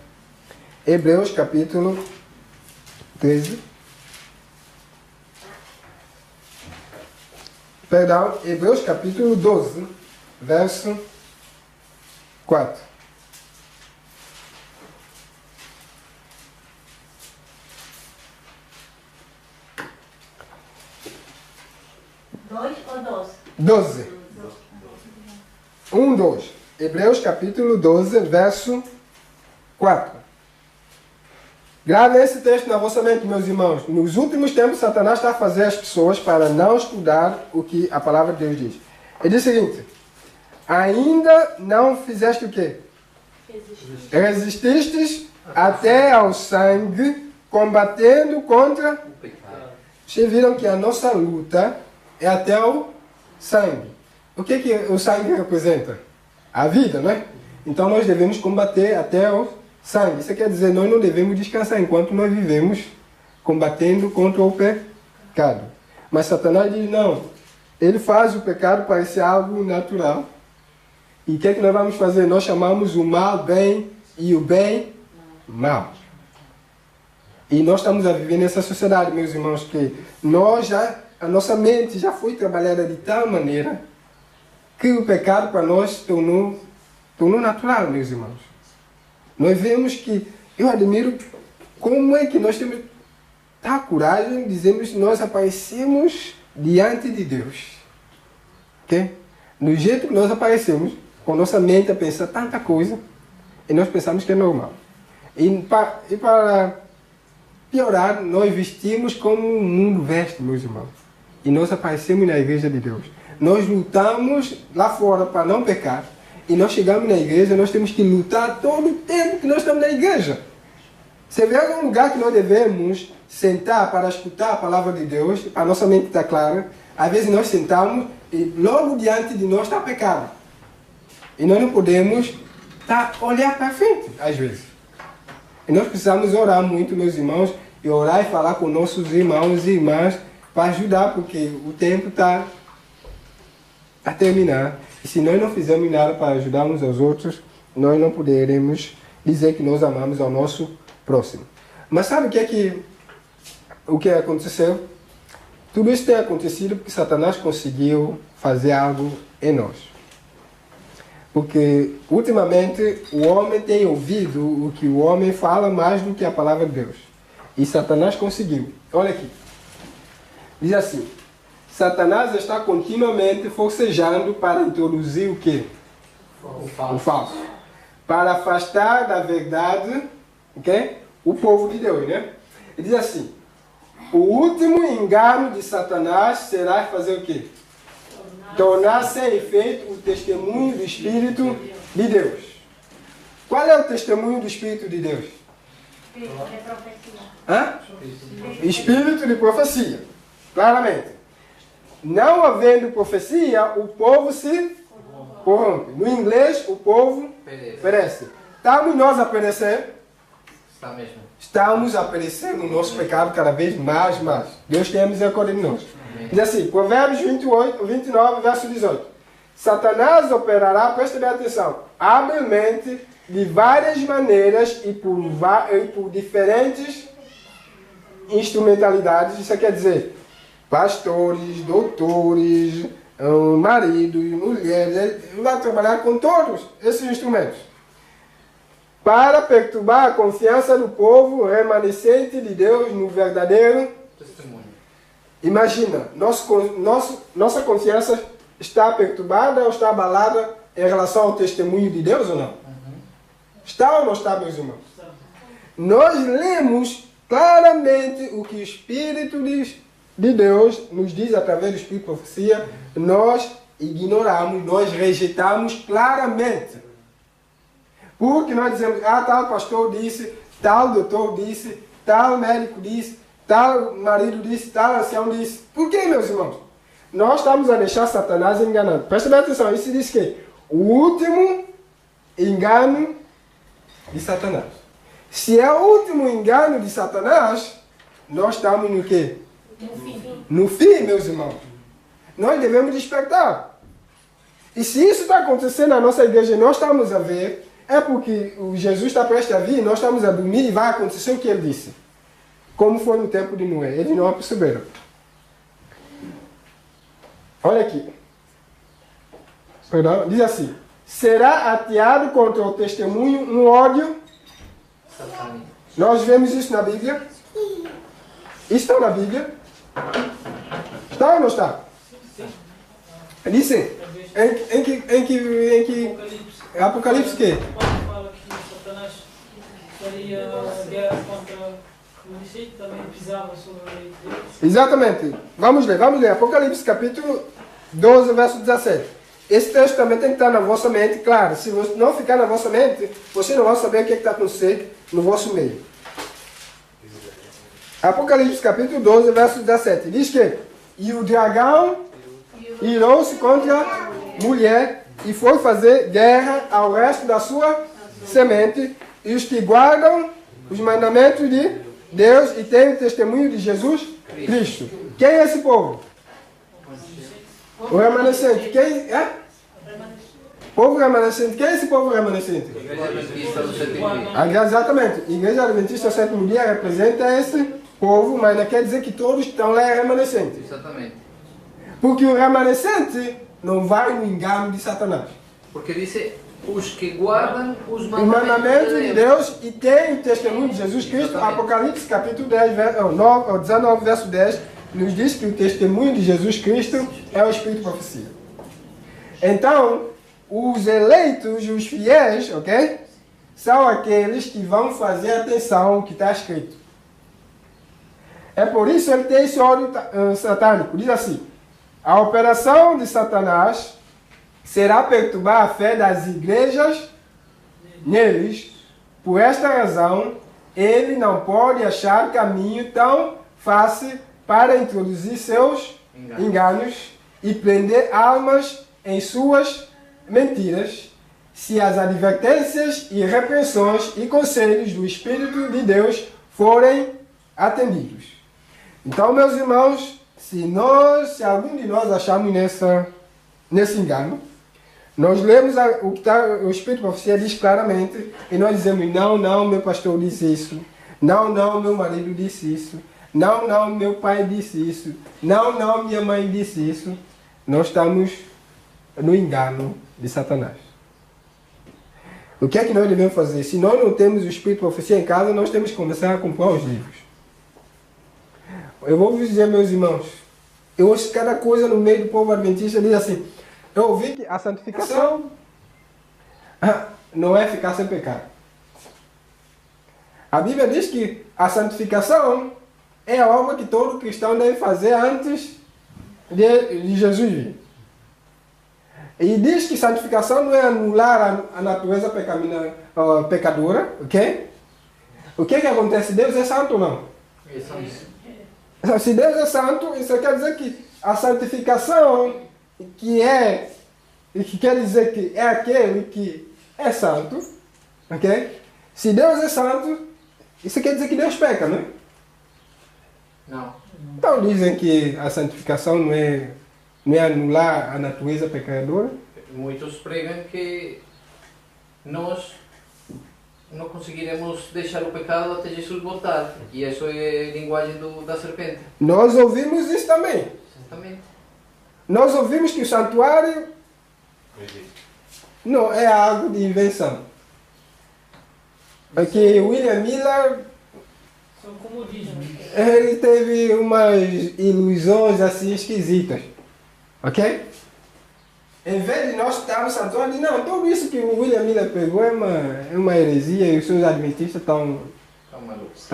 Hebreus capítulo 13. Perdão, Hebreus capítulo 12, verso 4. Dois ou 12? 12. 1, 2. Hebreus capítulo 12, verso 4. Gravem esse texto na vossa mente, meus irmãos. Nos últimos tempos, Satanás está a fazer as pessoas para não estudar o que a palavra de Deus diz. Ele diz o seguinte: ainda não fizeste o quê? Resististes até ao sangue, combatendo contra o pecado. Vocês viram que a nossa luta é até o sangue. O que o sangue representa? A vida, não é? Então nós devemos combater até o sangue. Isso quer dizer, nós não devemos descansar enquanto nós vivemos combatendo contra o pecado. Mas Satanás diz não. Ele faz o pecado parecer algo natural. E o que é que nós vamos fazer? Nós chamamos o mal bem e o bem mal. E nós estamos a viver nessa sociedade, meus irmãos, que a nossa mente já foi trabalhada de tal maneira que o pecado para nós tornou natural, meus irmãos. Nós vemos que, eu admiro como é que nós temos tal coragem de dizermos que nós aparecemos diante de Deus. Okay? No jeito que nós aparecemos, com nossa mente a pensar tanta coisa, e nós pensamos que é normal. E para piorar, nós vestimos como o mundo veste, meus irmãos. E nós aparecemos na igreja de Deus. Nós lutamos lá fora para não pecar. E nós chegamos na igreja, nós temos que lutar todo o tempo que nós estamos na igreja. Você vê algum lugar que nós devemos sentar para escutar a palavra de Deus, a nossa mente está clara. Às vezes nós sentamos e logo diante de nós está pecado. E nós não podemos olhar para frente, às vezes. E nós precisamos orar muito, meus irmãos, e orar e falar com nossos irmãos e irmãs para ajudar, porque o tempo está a terminar. E se nós não fizermos nada para ajudar uns aos outros, nós não poderemos dizer que nós amamos ao nosso próximo. Mas sabe o que aconteceu? Tudo isso tem acontecido porque Satanás conseguiu fazer algo em nós. Porque, ultimamente, o homem tem ouvido o que o homem fala mais do que a palavra de Deus. E Satanás conseguiu. Olha aqui. Diz assim: Satanás está continuamente forcejando para introduzir o quê? O falso. Para afastar da verdade, okay? O povo de Deus, né? Ele diz assim: o último engano de Satanás será fazer o quê? Tornar sem efeito o testemunho do Espírito de Deus. Qual é o testemunho do Espírito de Deus? Espírito de profecia. Hã? Espírito de profecia. Claramente. Não havendo profecia, o povo se corrompe. No inglês, o povo perece. estamos nós a perecer? Está mesmo. Estamos a perecer no nosso pecado cada vez mais. Deus tenha misericórdia de nós. Diz assim, Provérbios 29, verso 18. Satanás operará, preste bem atenção, habilmente, de várias maneiras e por diferentes instrumentalidades. Isso quer dizer, pastores, doutores, maridos, mulheres. Ele vai trabalhar com todos esses instrumentos para perturbar a confiança do povo remanescente de Deus no verdadeiro Testemunho. Imagina, nossa confiança está perturbada ou está abalada em relação ao testemunho de Deus ou não? Está ou não está, meus irmãos? Nós lemos claramente o que o Espírito de Deus nos diz através do Espírito de Profecia. Nós ignoramos, nós rejeitamos claramente. Porque nós dizemos, tal pastor disse, tal doutor disse, tal médico disse, tal marido disse, tal ancião disse. Por que, meus irmãos? Nós estamos a deixar Satanás enganando. Presta bem atenção, isso diz que o último engano de Satanás. Se é o último engano de Satanás, nós estamos no quê? No fim, meus irmãos. Nós devemos despertar. E se isso está acontecendo na nossa igreja e nós estamos a ver, é porque o Jesus está prestes a vir, nós estamos a dormir e vai acontecer o que ele disse. Como foi no tempo de Noé. Eles não perceberam. Olha aqui. Perdão, diz assim. Será ateado contra o testemunho um ódio? Satânico. Nós vemos isso na Bíblia? Isso está na Bíblia? Está ou não está? Disse. Em que Apocalipse que? Quando fala que Satanás faria guerra contra o município, também pisava sobre a lei de Deus. Exatamente. Vamos ler. Apocalipse capítulo 12, verso 17. Esse texto também tem que estar na vossa mente, claro. Se não ficar na vossa mente, você não vai saber o que está acontecendo no vosso meio. Apocalipse capítulo 12, verso 17. Diz que, e o dragão irou-se contra a mulher e foi fazer guerra ao resto da sua semente, e os que guardam os mandamentos de Deus e têm o testemunho de Jesus Cristo. Quem é esse povo? O remanescente. Quem é? Povo remanescente. Quem é esse povo remanescente? Igreja Adventista do Sétimo Dia. Exatamente. A Igreja Adventista do Sétimo Dia representa esse povo, mas não quer dizer que todos que estão lá é remanescente. Exatamente. Porque o remanescente não vai no engano de Satanás. Porque disse, os que guardam os O mandamento mandamentos de Deus e tem o testemunho de Jesus Cristo. Exatamente. Apocalipse capítulo 10, 19, verso 10, nos diz que o testemunho de Jesus Cristo é o Espírito de Profecia. Então, os eleitos, os fiéis, ok? São aqueles que vão fazer atenção ao que está escrito. É por isso que ele tem esse ódio satânico. Diz assim, a operação de Satanás será perturbar a fé das igrejas neles. Por esta razão, ele não pode achar caminho tão fácil para introduzir seus enganos e prender almas em suas mentiras, se as advertências e repreensões e conselhos do Espírito de Deus forem atendidos. Então, meus irmãos, se algum de nós acharmos nesse engano, nós lemos o que o Espírito de Profecia diz claramente, e nós dizemos, não, meu pastor disse isso, não, meu marido disse isso, não, meu pai disse isso, não, minha mãe disse isso. Nós estamos no engano de Satanás. O que é que nós devemos fazer? Se nós não temos o Espírito de Profecia em casa, nós temos que começar a comprar os livros. Eu vou vos dizer, meus irmãos, eu ouço cada coisa no meio do povo adventista, diz assim, eu ouvi que a santificação não é ficar sem pecado. A Bíblia diz que a santificação é a obra que todo cristão deve fazer antes de Jesus vir. E diz que santificação não é anular a natureza pecadora, ok? O que acontece? Deus é santo ou não? Se Deus é santo, isso quer dizer que a santificação, que quer dizer que é aquele que é santo, Ok? Se Deus é santo, isso quer dizer que Deus peca, não é? Não. Então dizem que a santificação não é anular a natureza pecadora. Muitos pregam que nós não conseguiremos deixar o pecado até Jesus voltar. E isso é a linguagem da serpente. Nós ouvimos isso também. Exatamente. Nós ouvimos que o santuário Não existe. não é algo de invenção. Aqui William Miller, São comodismo. ele teve umas ilusões assim esquisitas. Ok? Em vez de nós estarmos no santuário, não, tudo isso que o William Miller pegou é uma heresia e os seus adventistas estão malucos.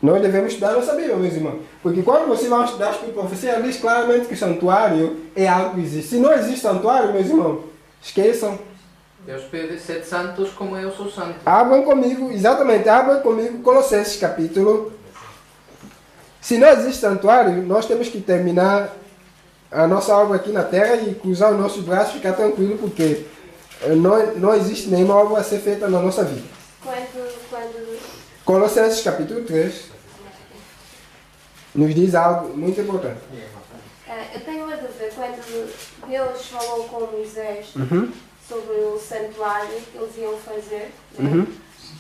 Nós devemos estudar nossa Bíblia, meus irmãos. Porque quando você vai estudar as profecias, diz claramente que o santuário é algo que existe. Se não existe santuário, meus irmãos, esqueçam. Deus pede sede santos como eu sou santo. Abram comigo, exatamente, abram comigo Colossenses capítulo. Se não existe santuário, nós temos que terminar a nossa obra aqui na terra e cruzar os nossos braços e ficar tranquilo, porque não existe nenhuma obra a ser feita na nossa vida. Quando Colossenses capítulo 3 nos diz algo muito importante. eu tenho uma dúvida, quando Deus falou com Moisés sobre o santuário que eles iam fazer, né?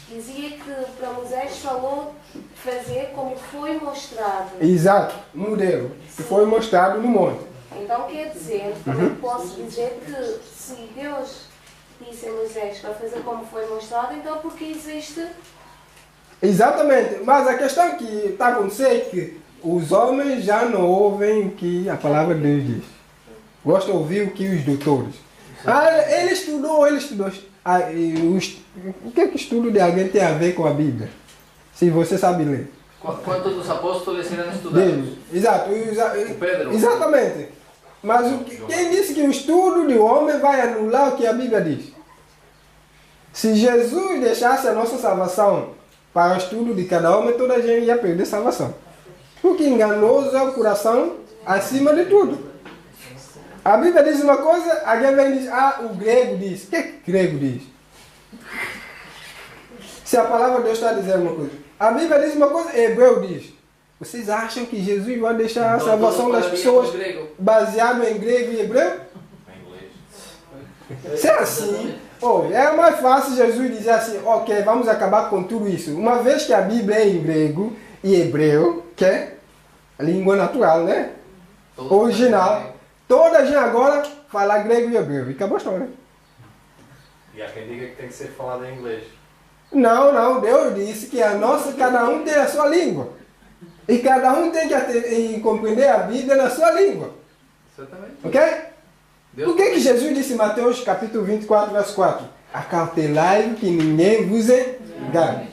Dizia que para Moisés falou fazer como foi mostrado. Exato, um modelo que foi mostrado no monte. Então quer dizer, eu posso dizer que se Deus disse a Moisés para fazer como foi mostrado, então porque existe. Exatamente, mas a questão que está acontecendo é que os homens já não ouvem o que a palavra de Deus diz. Gostam de ouvir o que os doutores. Ele estudou. O que estudo de alguém tem a ver com a Bíblia? Se você sabe ler. Quantos dos apóstolos serão estudados? Exato. Pedro. Exatamente. Mas quem disse que o estudo do homem vai anular o que a Bíblia diz? Se Jesus deixasse a nossa salvação para o estudo de cada homem, toda a gente ia perder salvação. Porque enganoso é o coração acima de tudo. A Bíblia diz uma coisa, alguém vem e diz, o grego diz. O que grego diz? Se a palavra de Deus está dizendo uma coisa. A Bíblia diz uma coisa, hebreu diz. Vocês acham que Jesus vai deixar a salvação das pessoas baseado em grego e hebreu? Se é assim, é mais fácil Jesus dizer assim, ok, vamos acabar com tudo isso. Uma vez que a Bíblia é em grego e hebreu, que é a língua natural, né? Original. Toda a gente agora fala grego e hebreu. E acabou a história. E há quem diga que tem que ser falado em inglês. Não. Deus disse que cada um tem a sua língua. E cada um tem que compreender a Bíblia na sua língua. Exatamente. Ok? Por que Jesus disse em Mateus capítulo 24, verso 4? Acautelai que ninguém vos engane.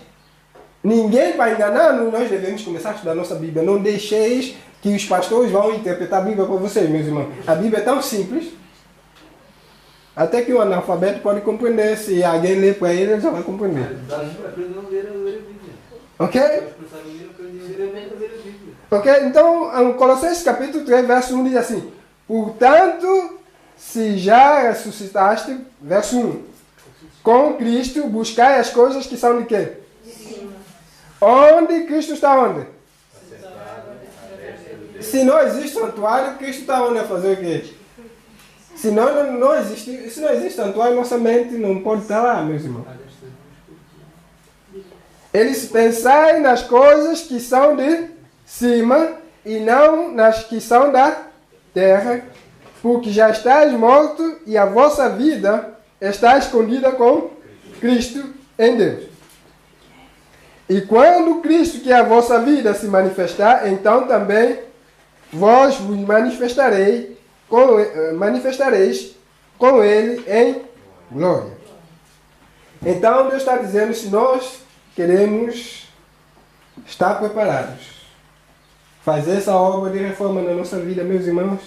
Ninguém para enganar, nós devemos começar a estudar a nossa Bíblia. Não deixeis que os pastores vão interpretar a Bíblia para vocês, meus irmãos. A Bíblia é tão simples, até que um analfabeto pode compreender. Se alguém ler para ele, ele já vai compreender. Ok? Ok? Então, Colossenses capítulo 3, verso 1 diz assim: portanto, se já ressuscitaste, verso 1, com Cristo, buscai as coisas que são de quê? Onde Cristo está onde? Se não existe santuário, Cristo está onde a fazer o quê? Se não existe santuário, nossa mente não pode estar lá, meus irmãos. Eles pensai nas coisas que são de cima e não nas que são da terra, porque já estáis morto e a vossa vida está escondida com Cristo em Deus. E quando Cristo, que é a vossa vida, se manifestar, então também vós vos manifestareis com Ele em glória. Então Deus está dizendo, se nós queremos estar preparados, fazer essa obra de reforma na nossa vida, meus irmãos,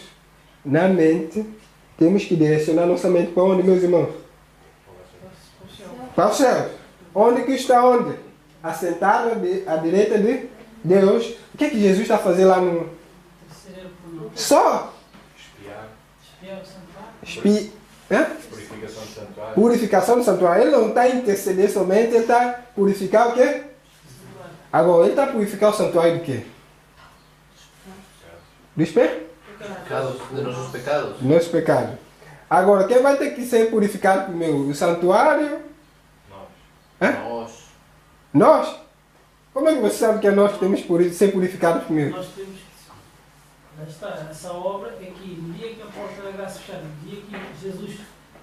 na mente, temos que direcionar nossa mente para onde, meus irmãos? Para o céu. Onde que está onde? Assentado à direita de Deus. O que é que Jesus está fazendo lá no... Só? Espiar. Hã? Purificação do santuário. Purificação do santuário. Ele não está a interceder somente, ele está a purificar o quê? Agora, ele está a purificar o santuário do quê? Dos De nossos pecados. Dos nossos pecados. Agora, quem vai ter que ser purificado primeiro? O santuário? Nós. Nós? Como é que você sabe que é nós que temos que ser purificados primeiro? Nós temos que. Lá está, essa obra é que no dia que a porta da graça fechar, no dia que Jesus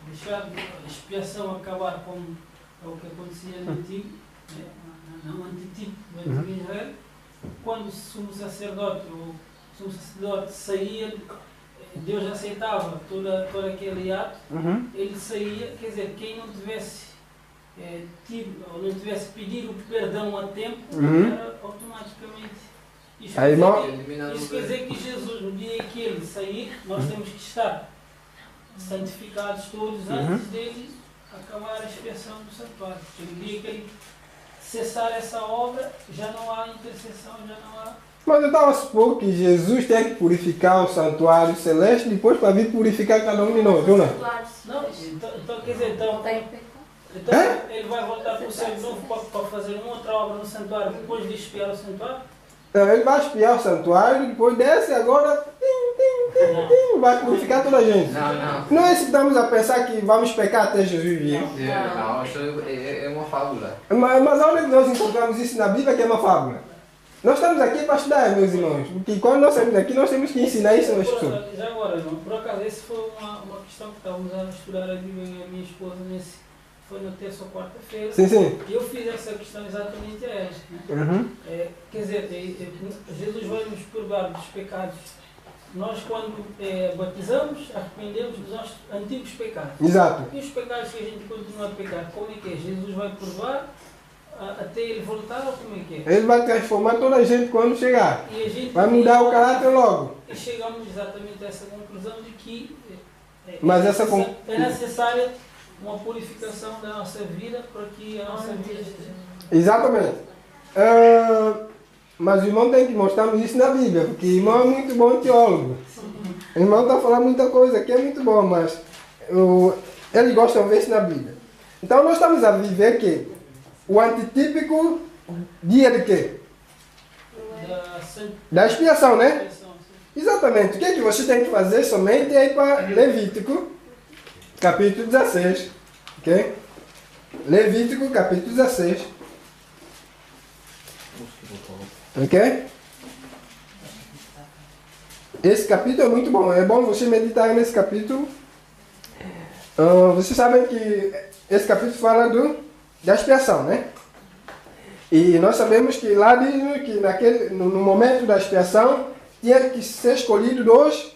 deixar a expiação acabar, como é o que acontecia no Antigo, né? No Antitipo do Antigo Israel, quando o sumo sacerdote saía, Deus aceitava todo aquele ato, ele saía, quer dizer, quem não tivesse ou não tivesse pedido o perdão a tempo, era automaticamente. Isso quer dizer que Jesus, no dia em que ele sair, nós temos que estar santificados todos antes dele acabar a expiação do santuário. Porque no dia que ele cessar essa obra, já não há intercessão, já não há. Mas eu estava a supor que Jesus tem que purificar o santuário celeste depois para vir purificar cada um de nós, ou não? Não, então quer dizer, então ele vai voltar para o céu de novo para fazer uma outra obra no santuário depois de expiar o santuário? Não, ele vai expiar o santuário, depois desce agora vai purificar toda a gente. Não é isso que estamos a pensar que vamos pecar até Jesus vir. Não, isso é uma fábula. Mas onde é que nós encontramos isso na Bíblia que é uma fábula? Nós estamos aqui para estudar, meus irmãos. Porque quando nós saímos daqui, nós temos que ensinar isso às pessoas. Já agora, irmão, por acaso, essa foi uma questão que estávamos a estudar a Bíblia e a minha esposa foi na terça ou quarta-feira. Sim. E eu fiz essa questão exatamente a esta. Né? Quer dizer, Jesus vai nos purgar dos pecados. Nós, quando batizamos, arrependemos dos nossos antigos pecados. Exato. E os pecados que a gente continua a pecar, como é que é? Jesus vai purgar até ele voltar ou como é que é? Ele vai transformar toda a gente quando chegar. E a gente vai mudar o caráter logo. E chegamos exatamente a essa conclusão de que é necessária uma purificação da nossa vida para que a nossa vida esteja. Exatamente. Mas o irmão tem que mostrar isso na Bíblia, porque o irmão é muito bom teólogo. O irmão está falando muita coisa que é muito bom, mas ele gosta de ver isso na Bíblia. Então nós estamos a viver que o antitípico dia de quê? Da expiação, né? Exatamente. O que é que você tem que fazer somente é ir para Levítico, capítulo 16. Ok? Levítico, capítulo 16. Ok? Esse capítulo é muito bom. É bom você meditar nesse capítulo. Vocês sabem que esse capítulo fala da expiação, né? E nós sabemos que lá diz que no momento da expiação tinha que ser escolhido 2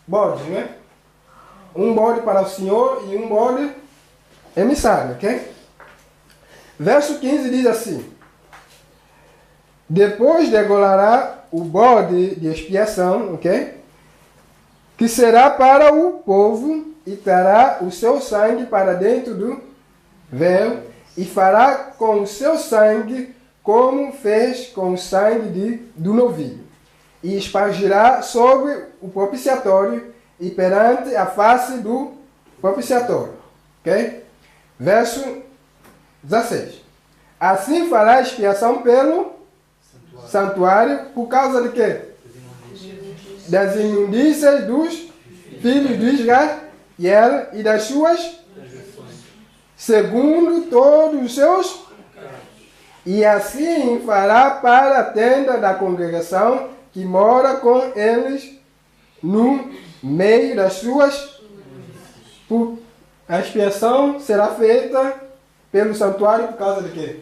bodes, né? Um bode para o Senhor e um bode emissário, ok? Verso 15 diz assim: depois degolará o bode de expiação, ok? Que será para o povo e trará o seu sangue para dentro do véu e fará com o seu sangue como fez com o sangue do novilho e espargirá sobre o propiciatório e perante a face do propiciatório. Ok? Verso 16. Assim fará expiação pelo santuário por causa de quê? Das imundícias dos filhos de Israel e das suas, segundo todos os seus, e assim fará para a tenda da congregação que mora com eles no meio das suas. A expiação será feita pelo santuário por causa de quê?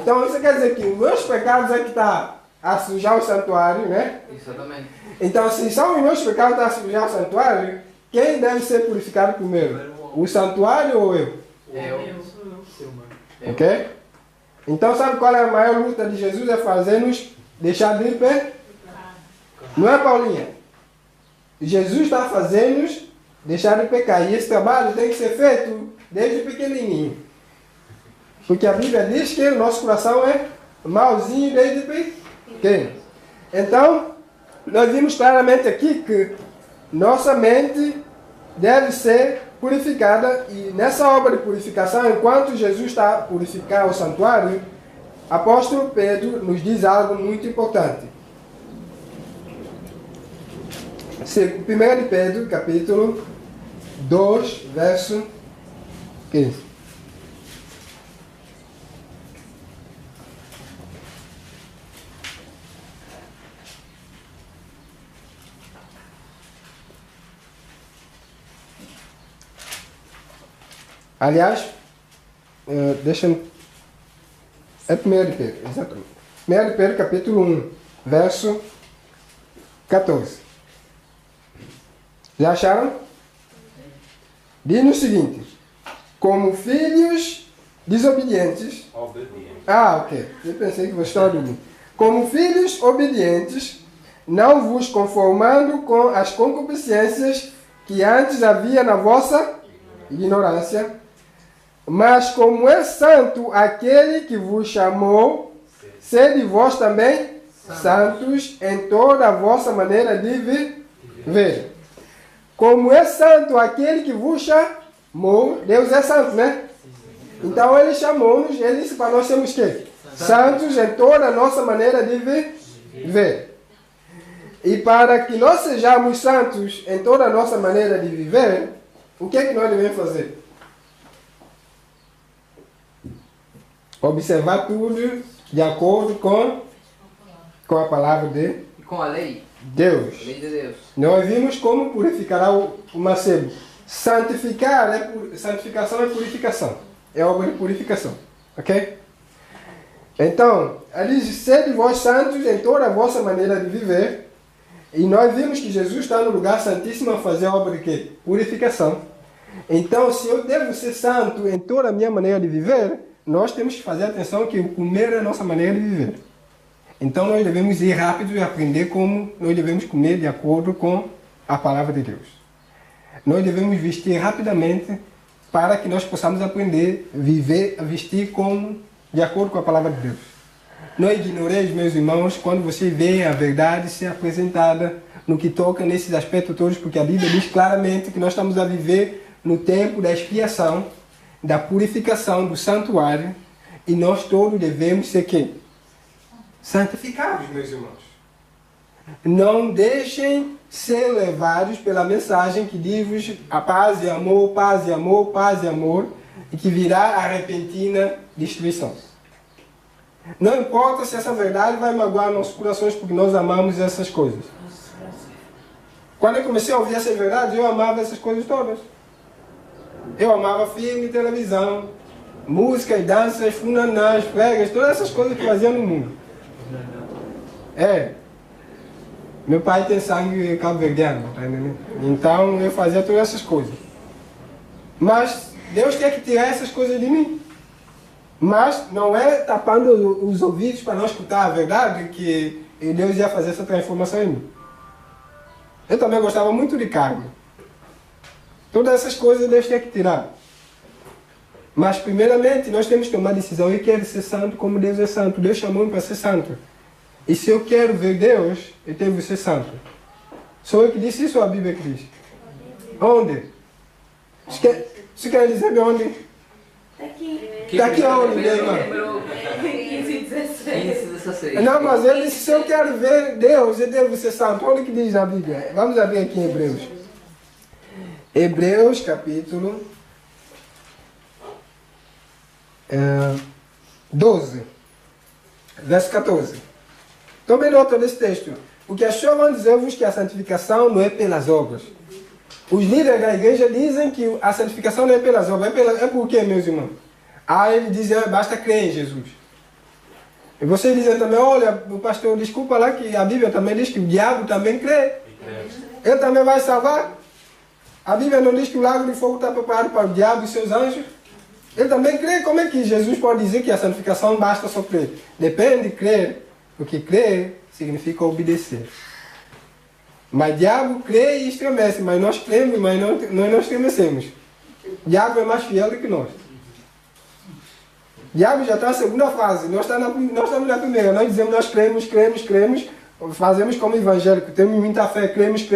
Então isso quer dizer que os meus pecados é que está a sujar o santuário, né? Exatamente. Então, se são os meus pecados a sujar o santuário, quem deve ser purificado primeiro? O santuário ou eu? Ok? Então, sabe qual é a maior luta de Jesus? É fazer-nos deixar de pé? Não é, Paulinha? Jesus está fazendo-nos deixar de pecar. E esse trabalho tem que ser feito desde pequenininho. Porque a Bíblia diz que o nosso coração é mauzinho desde pequeno. Então, nós vimos claramente aqui que nossa mente deve ser purificada, e nessa obra de purificação, enquanto Jesus está a purificar o santuário, apóstolo Pedro nos diz algo muito importante. 1 de Pedro, capítulo 2, verso 15. Aliás, deixa-me... É 1 de Pedro, exatamente. 1 de Pedro, capítulo 1, verso 14. Já acharam? Diz o seguinte: como filhos desobedientes... Obediente. Ah, ok. Eu pensei que você estava dormindo. Como filhos obedientes, não vos conformando com as concupiscências que antes havia na vossa ignorância, mas como é santo aquele que vos chamou, sede vós também santos em toda a vossa maneira de viver. Como é santo aquele que vos chamou, Deus é santo, né? Então Ele chamou-nos, Ele disse para nós sermos quê? Santos em toda a nossa maneira de viver. E para que nós sejamos santos em toda a nossa maneira de viver, o que é que nós devemos fazer? Observar tudo de acordo com a palavra de E com a lei. Deus. Lei de Deus. Nós vimos como purificará o macebo. Santificação é purificação. É obra de purificação. Ok? Então, ele diz: sede vós santos em toda a vossa maneira de viver. E nós vimos que Jesus está no lugar santíssimo a fazer a obra de quê? Purificação. Então, se eu devo ser santo em toda a minha maneira de viver, nós temos que fazer atenção que o comer é a nossa maneira de viver. Então, nós devemos ir rápido e aprender como nós devemos comer de acordo com a palavra de Deus. Nós devemos vestir rapidamente para que nós possamos aprender a viver, a vestir de acordo com a palavra de Deus. Não ignoreis, meus irmãos, quando você vê a verdade ser apresentada no que toca nesses aspectos todos, porque a Bíblia diz claramente que nós estamos a viver no tempo da expiação, da purificação do santuário, e nós todos devemos ser quê? Santificados, meus irmãos. Não deixem ser levados pela mensagem que diz a paz e amor, paz e amor, paz e amor, e que virá a repentina destruição. Não importa se essa verdade vai magoar nossos corações, porque nós amamos essas coisas. Quando eu comecei a ouvir essas verdades, eu amava essas coisas todas. Eu amava filme, televisão, música e danças, funanás, pregas, todas essas coisas que faziam no mundo. Meu pai tem sangue cabo-verdiano, tá entendendo? Então eu fazia todas essas coisas. Mas Deus quer que tirar essas coisas de mim. Mas não é tapando os ouvidos para não escutar a verdade que Deus ia fazer essa transformação em mim. Eu também gostava muito de carne. Todas essas coisas Deus tem que tirar. Mas primeiramente nós temos que tomar a decisão. Eu quero ser santo como Deus é santo. Deus chamou-me para ser santo. E se eu quero ver Deus, eu tenho que ser santo. Sou eu que disse isso ou a Bíblia que diz? Onde? Você quer dizer onde? Aqui. Está aqui onde, meu irmão? 15 e 16. 16. Não, mas ele disse, se eu quero ver Deus, eu devo ser santo. Olha o que diz na Bíblia. Vamos abrir aqui em Hebreus. Hebreus, capítulo 12, verso 14. Tomem nota desse texto. Porque achou vão dizer-vos que a santificação não é pelas obras. Os líderes da igreja dizem que a santificação não é pelas obras. É por quê, meus irmãos? Eles dizem, basta crer em Jesus. E vocês dizem também, olha, o pastor, desculpa lá que a Bíblia também diz que o diabo também crê. Ele também vai salvar. A Bíblia não diz que o lago de fogo está preparado para o diabo e seus anjos. Ele também crê. Como é que Jesus pode dizer que a santificação basta só crer? Depende de crer. Porque crer significa obedecer. Mas diabo crê e estremece, mas nós cremos, mas nós não estremecemos. Diabo é mais fiel do que nós. Diabo já está na segunda fase, nós estamos na primeira. Nós dizemos, nós cremos, fazemos como evangélico, temos muita fé, cremos,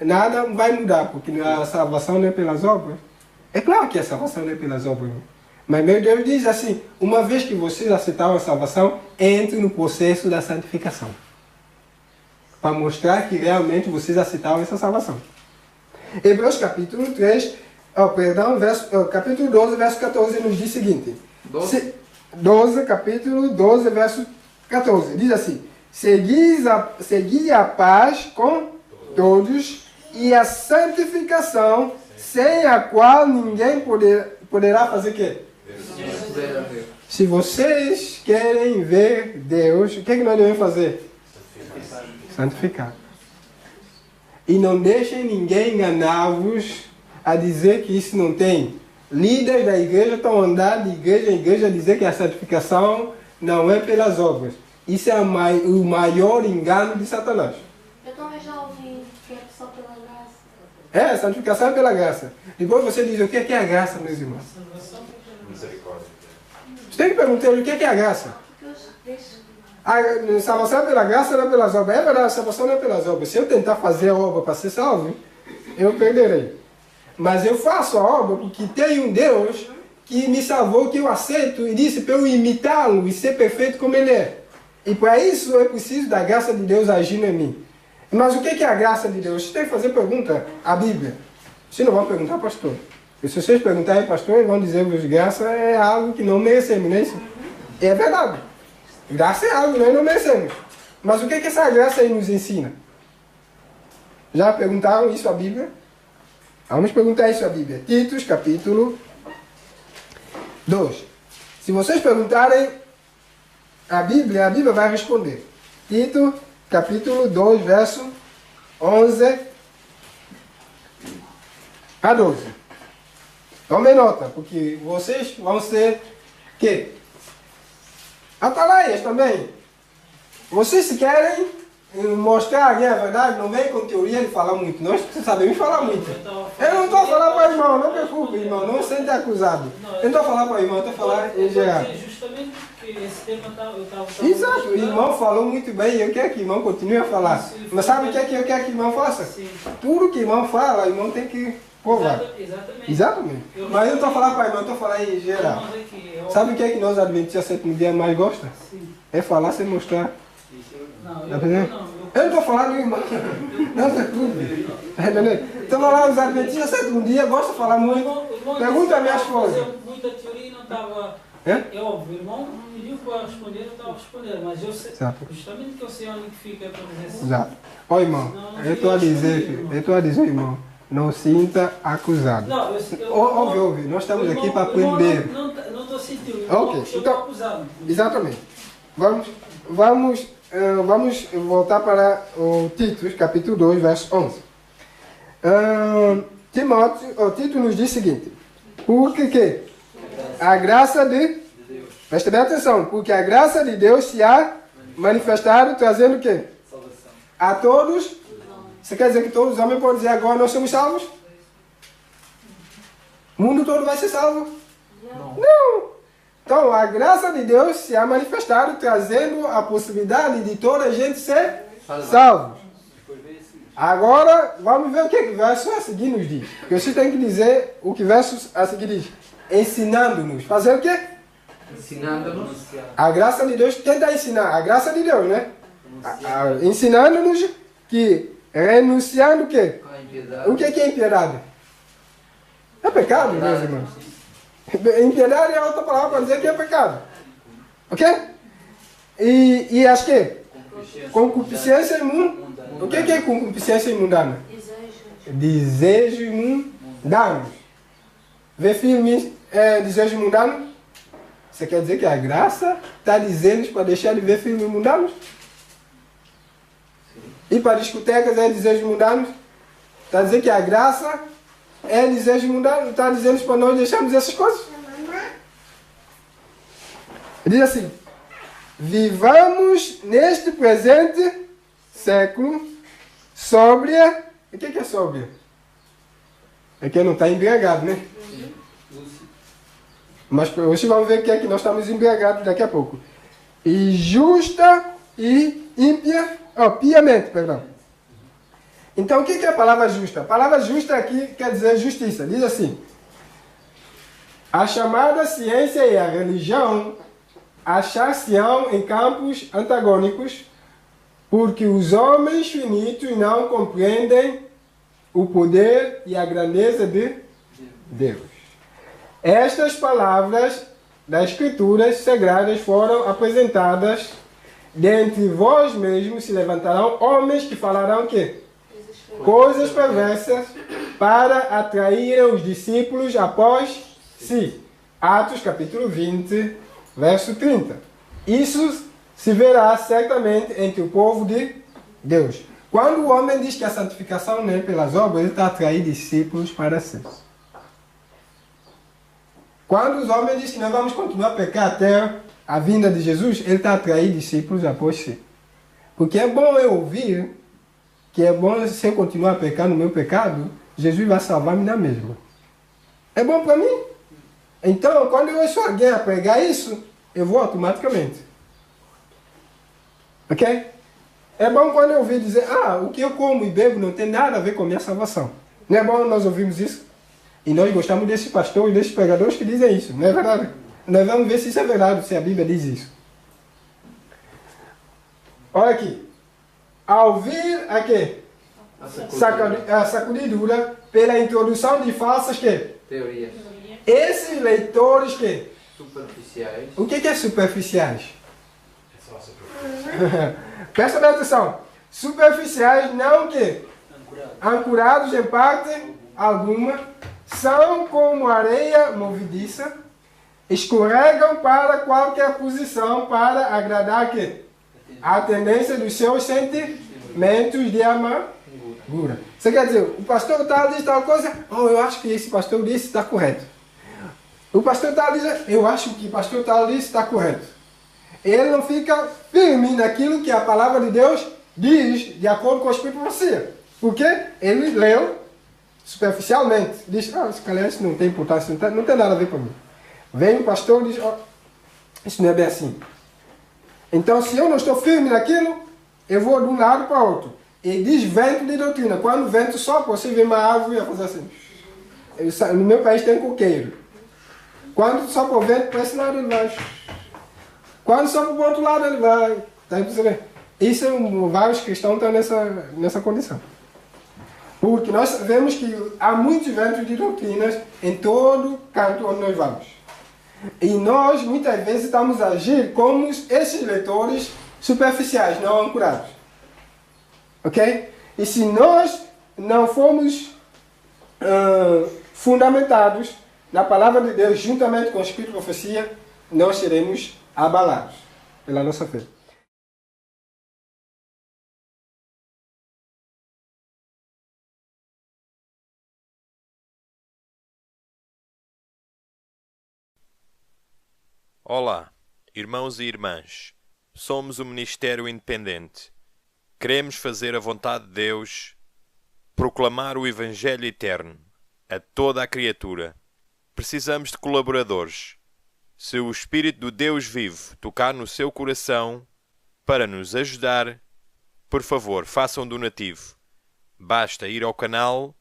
nada vai mudar, porque a salvação não é pelas obras. É claro que a salvação não é pelas obras. Mas meu Deus diz assim, uma vez que vocês aceitaram a salvação, entre no processo da santificação. Para mostrar que realmente vocês aceitaram essa salvação. Hebreus capítulo 3, capítulo 12, verso 14, nos diz o seguinte. 12, capítulo 12, verso 14. Diz assim, segui a paz com todos e a santificação, sem a qual ninguém poderá fazer o quê? Se vocês querem ver Deus, o que nós devemos fazer? Santificar. E não deixem ninguém enganar-vos a dizer que isso não tem. Líderes da igreja estão andando de igreja em igreja a dizer que a santificação não é pelas obras. Isso é o maior engano de Satanás. Eu também já ouvi que é só pela graça. É, a santificação é pela graça. Depois você diz, o que é a graça, meus irmãos? Misericórdia. Você tem que perguntar o que é a graça. A salvação é pela graça, não é pelas obras. É verdade, a salvação não é pelas obras. Se eu tentar fazer a obra para ser salvo, eu perderei. Mas eu faço a obra porque tem um Deus que me salvou, que eu aceito, e disse para eu imitá-lo e ser perfeito como Ele é. E para isso eu preciso da graça de Deus agindo em mim. Mas o que é a graça de Deus? Você tem que fazer pergunta à Bíblia. Vocês não vão perguntar, pastor. E se vocês perguntarem, pastor, eles vão dizer que graça é algo que não merecemos, não é isso? É verdade. Graça é algo que nós não merecemos. Mas o que essa graça aí nos ensina? Já perguntaram isso à Bíblia? Vamos perguntar isso à Bíblia. Titos, capítulo 2. Se vocês perguntarem a Bíblia vai responder. Tito, capítulo 2, verso 11 a 12. Tomem nota, porque vocês vão ser que? Atalaias também. Vocês se querem mostrar a verdade, não vem com teoria de falar muito. Nós sabemos falar muito. Eu não estou a falar para o irmão, não preocupe, irmão, não se sente acusado. Eu não estou a falar para o irmão, eu estou a falar em geral. Justamente porque esse tema eu estava... Exato, o irmão falou muito bem e eu quero que o irmão continue a falar. Mas sabe o que eu quero que o irmão faça? Sim. Tudo que o irmão fala, o irmão tem que provar. Exatamente. Mas eu não estou a falar para o irmão, eu estou a falar em geral. Sabe o que nós adventistas sétimo dia mais gostamos? É falar sem mostrar. Eu não estou falando do irmão. Não se preocupe. Estou falando dos adventistas sétimo dia, gosto de falar muito. Pergunta a minha esposa. Muita teoria não estava... É óbvio, o irmão pediu para responder, eu estava a responder, mas eu sei, justamente que eu sei onde fica todas essas... Exato. Ó irmão, eu estou a dizer, irmão, não sinta acusado. Não, ouve, nós estamos aqui para aprender. Não estou sentindo, ok, então, acusado. Exatamente. Vamos voltar para o Tito, capítulo 2, verso 11. Tito nos diz o seguinte, porque que? A graça de Deus. Presta bem atenção, porque a graça de Deus se há manifestado trazendo o quê? Salvação. A todos. Você quer dizer que todos os homens podem dizer agora nós somos salvos? O mundo todo vai ser salvo? Não. Então a graça de Deus se há manifestado trazendo a possibilidade de toda a gente ser salvo. Agora vamos ver o que o verso a seguir nos diz. Porque você tem que dizer o que o verso a seguir diz. Ensinando-nos. Fazer o quê? Ensinando-nos. A graça de Deus, quem está ensinando? A graça de Deus, né? Ensinando-nos que renunciando o quê? O que é impiedade? É pecado, meus irmãos. Impiedade é outra palavra para dizer que é pecado. Ok? E acho que concupiscência imunda. O que é concupiscência imundana? Desejo mundanos. Ver filmes desejo mundano? Você quer dizer que a graça está dizendo para deixar de ver filmes mundanos? Ir para discotecas é desejo mundanos? Está dizendo que a graça é desejo mundano? Está dizendo para nós deixarmos essas coisas? Diz assim, vivamos neste presente século sóbria. O que é sóbria? É que não está embriagado, né? Mas hoje vamos ver o que é que nós estamos embriagados daqui a pouco. E justa e ímpia, piamente, perdão. Então, o que é a palavra justa? A palavra justa aqui quer dizer justiça. Diz assim: a chamada ciência e a religião achar-se-ão em campos antagônicos, porque os homens finitos não compreendem o poder e a grandeza de Deus. Estas palavras das Escrituras Sagradas foram apresentadas. Dentre vós mesmos se levantarão homens que falarão o quê? Coisas perversas para atraírem os discípulos após si. Atos capítulo 20, verso 30. Isso se verá certamente entre o povo de Deus. Quando o homem diz que a santificação não é pelas obras, ele está atraindo discípulos para si. Quando os homens dizem que nós vamos continuar a pecar até a vinda de Jesus, ele está atraindo discípulos após si. Porque é bom eu ouvir que é bom se eu continuar a pecar no meu pecado, Jesus vai salvar-me na mesma. É bom para mim? Então, quando eu ouço alguém a pregar isso, eu vou automaticamente. Ok? É bom quando eu ouvir dizer, o que eu como e bebo não tem nada a ver com a minha salvação. Não é bom nós ouvirmos isso? E nós gostamos desses pastores, desses pregadores que dizem isso, não é verdade? Nós vamos ver se isso é verdade, se a Bíblia diz isso. Olha aqui. Ao vir aqui, a sacudidura pela introdução de falsas teorias. Esses leitores Superficiais. O que é superficiais? É só superficial. Presta bem atenção. Superficiais não ancorados em parte alguma, são como areia movediça, escorregam para qualquer posição para agradar a tendência dos seus sentimentos de amargura. Você quer dizer, o pastor tal diz tal coisa, eu acho que esse pastor disse está correto. O pastor tal diz, eu acho que o pastor tal disse está correto. Ele não fica firme naquilo que a palavra de Deus diz de acordo com a Escritura. Porque ele leu superficialmente. Diz, esse calhar isso não tem importância, não tem nada a ver com mim. Vem o pastor e diz, isso não é bem assim. Então, se eu não estou firme naquilo, eu vou de um lado para o outro. E diz vento de doutrina. Quando o vento sopra, você vê uma árvore e vai fazer assim. No meu país tem coqueiro. Quando sopra o vento, para esse lado ele vai. Quando sopra para o outro lado, ele vai. Tá aí para você ver. Isso, vários cristãos estão nessa condição. Porque nós vemos que há muitos ventos de doutrinas em todo canto onde nós vamos. E nós, muitas vezes, estamos a agir como esses leitores superficiais, não ancorados. Ok? E se nós não formos fundamentados na palavra de Deus, juntamente com o Espírito de profecia, nós seremos abalados pela nossa fé. Olá, irmãos e irmãs. Somos um ministério independente. Queremos fazer a vontade de Deus, proclamar o Evangelho eterno a toda a criatura. Precisamos de colaboradores. Se o Espírito do Deus vivo tocar no seu coração para nos ajudar, por favor, faça um donativo. Basta ir ao canal,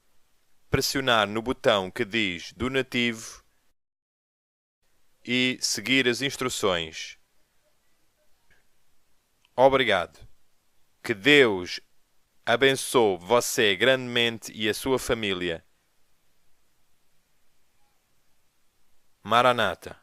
pressionar no botão que diz donativo e seguir as instruções. Obrigado. Que Deus abençoe você grandemente e a sua família. Maranata.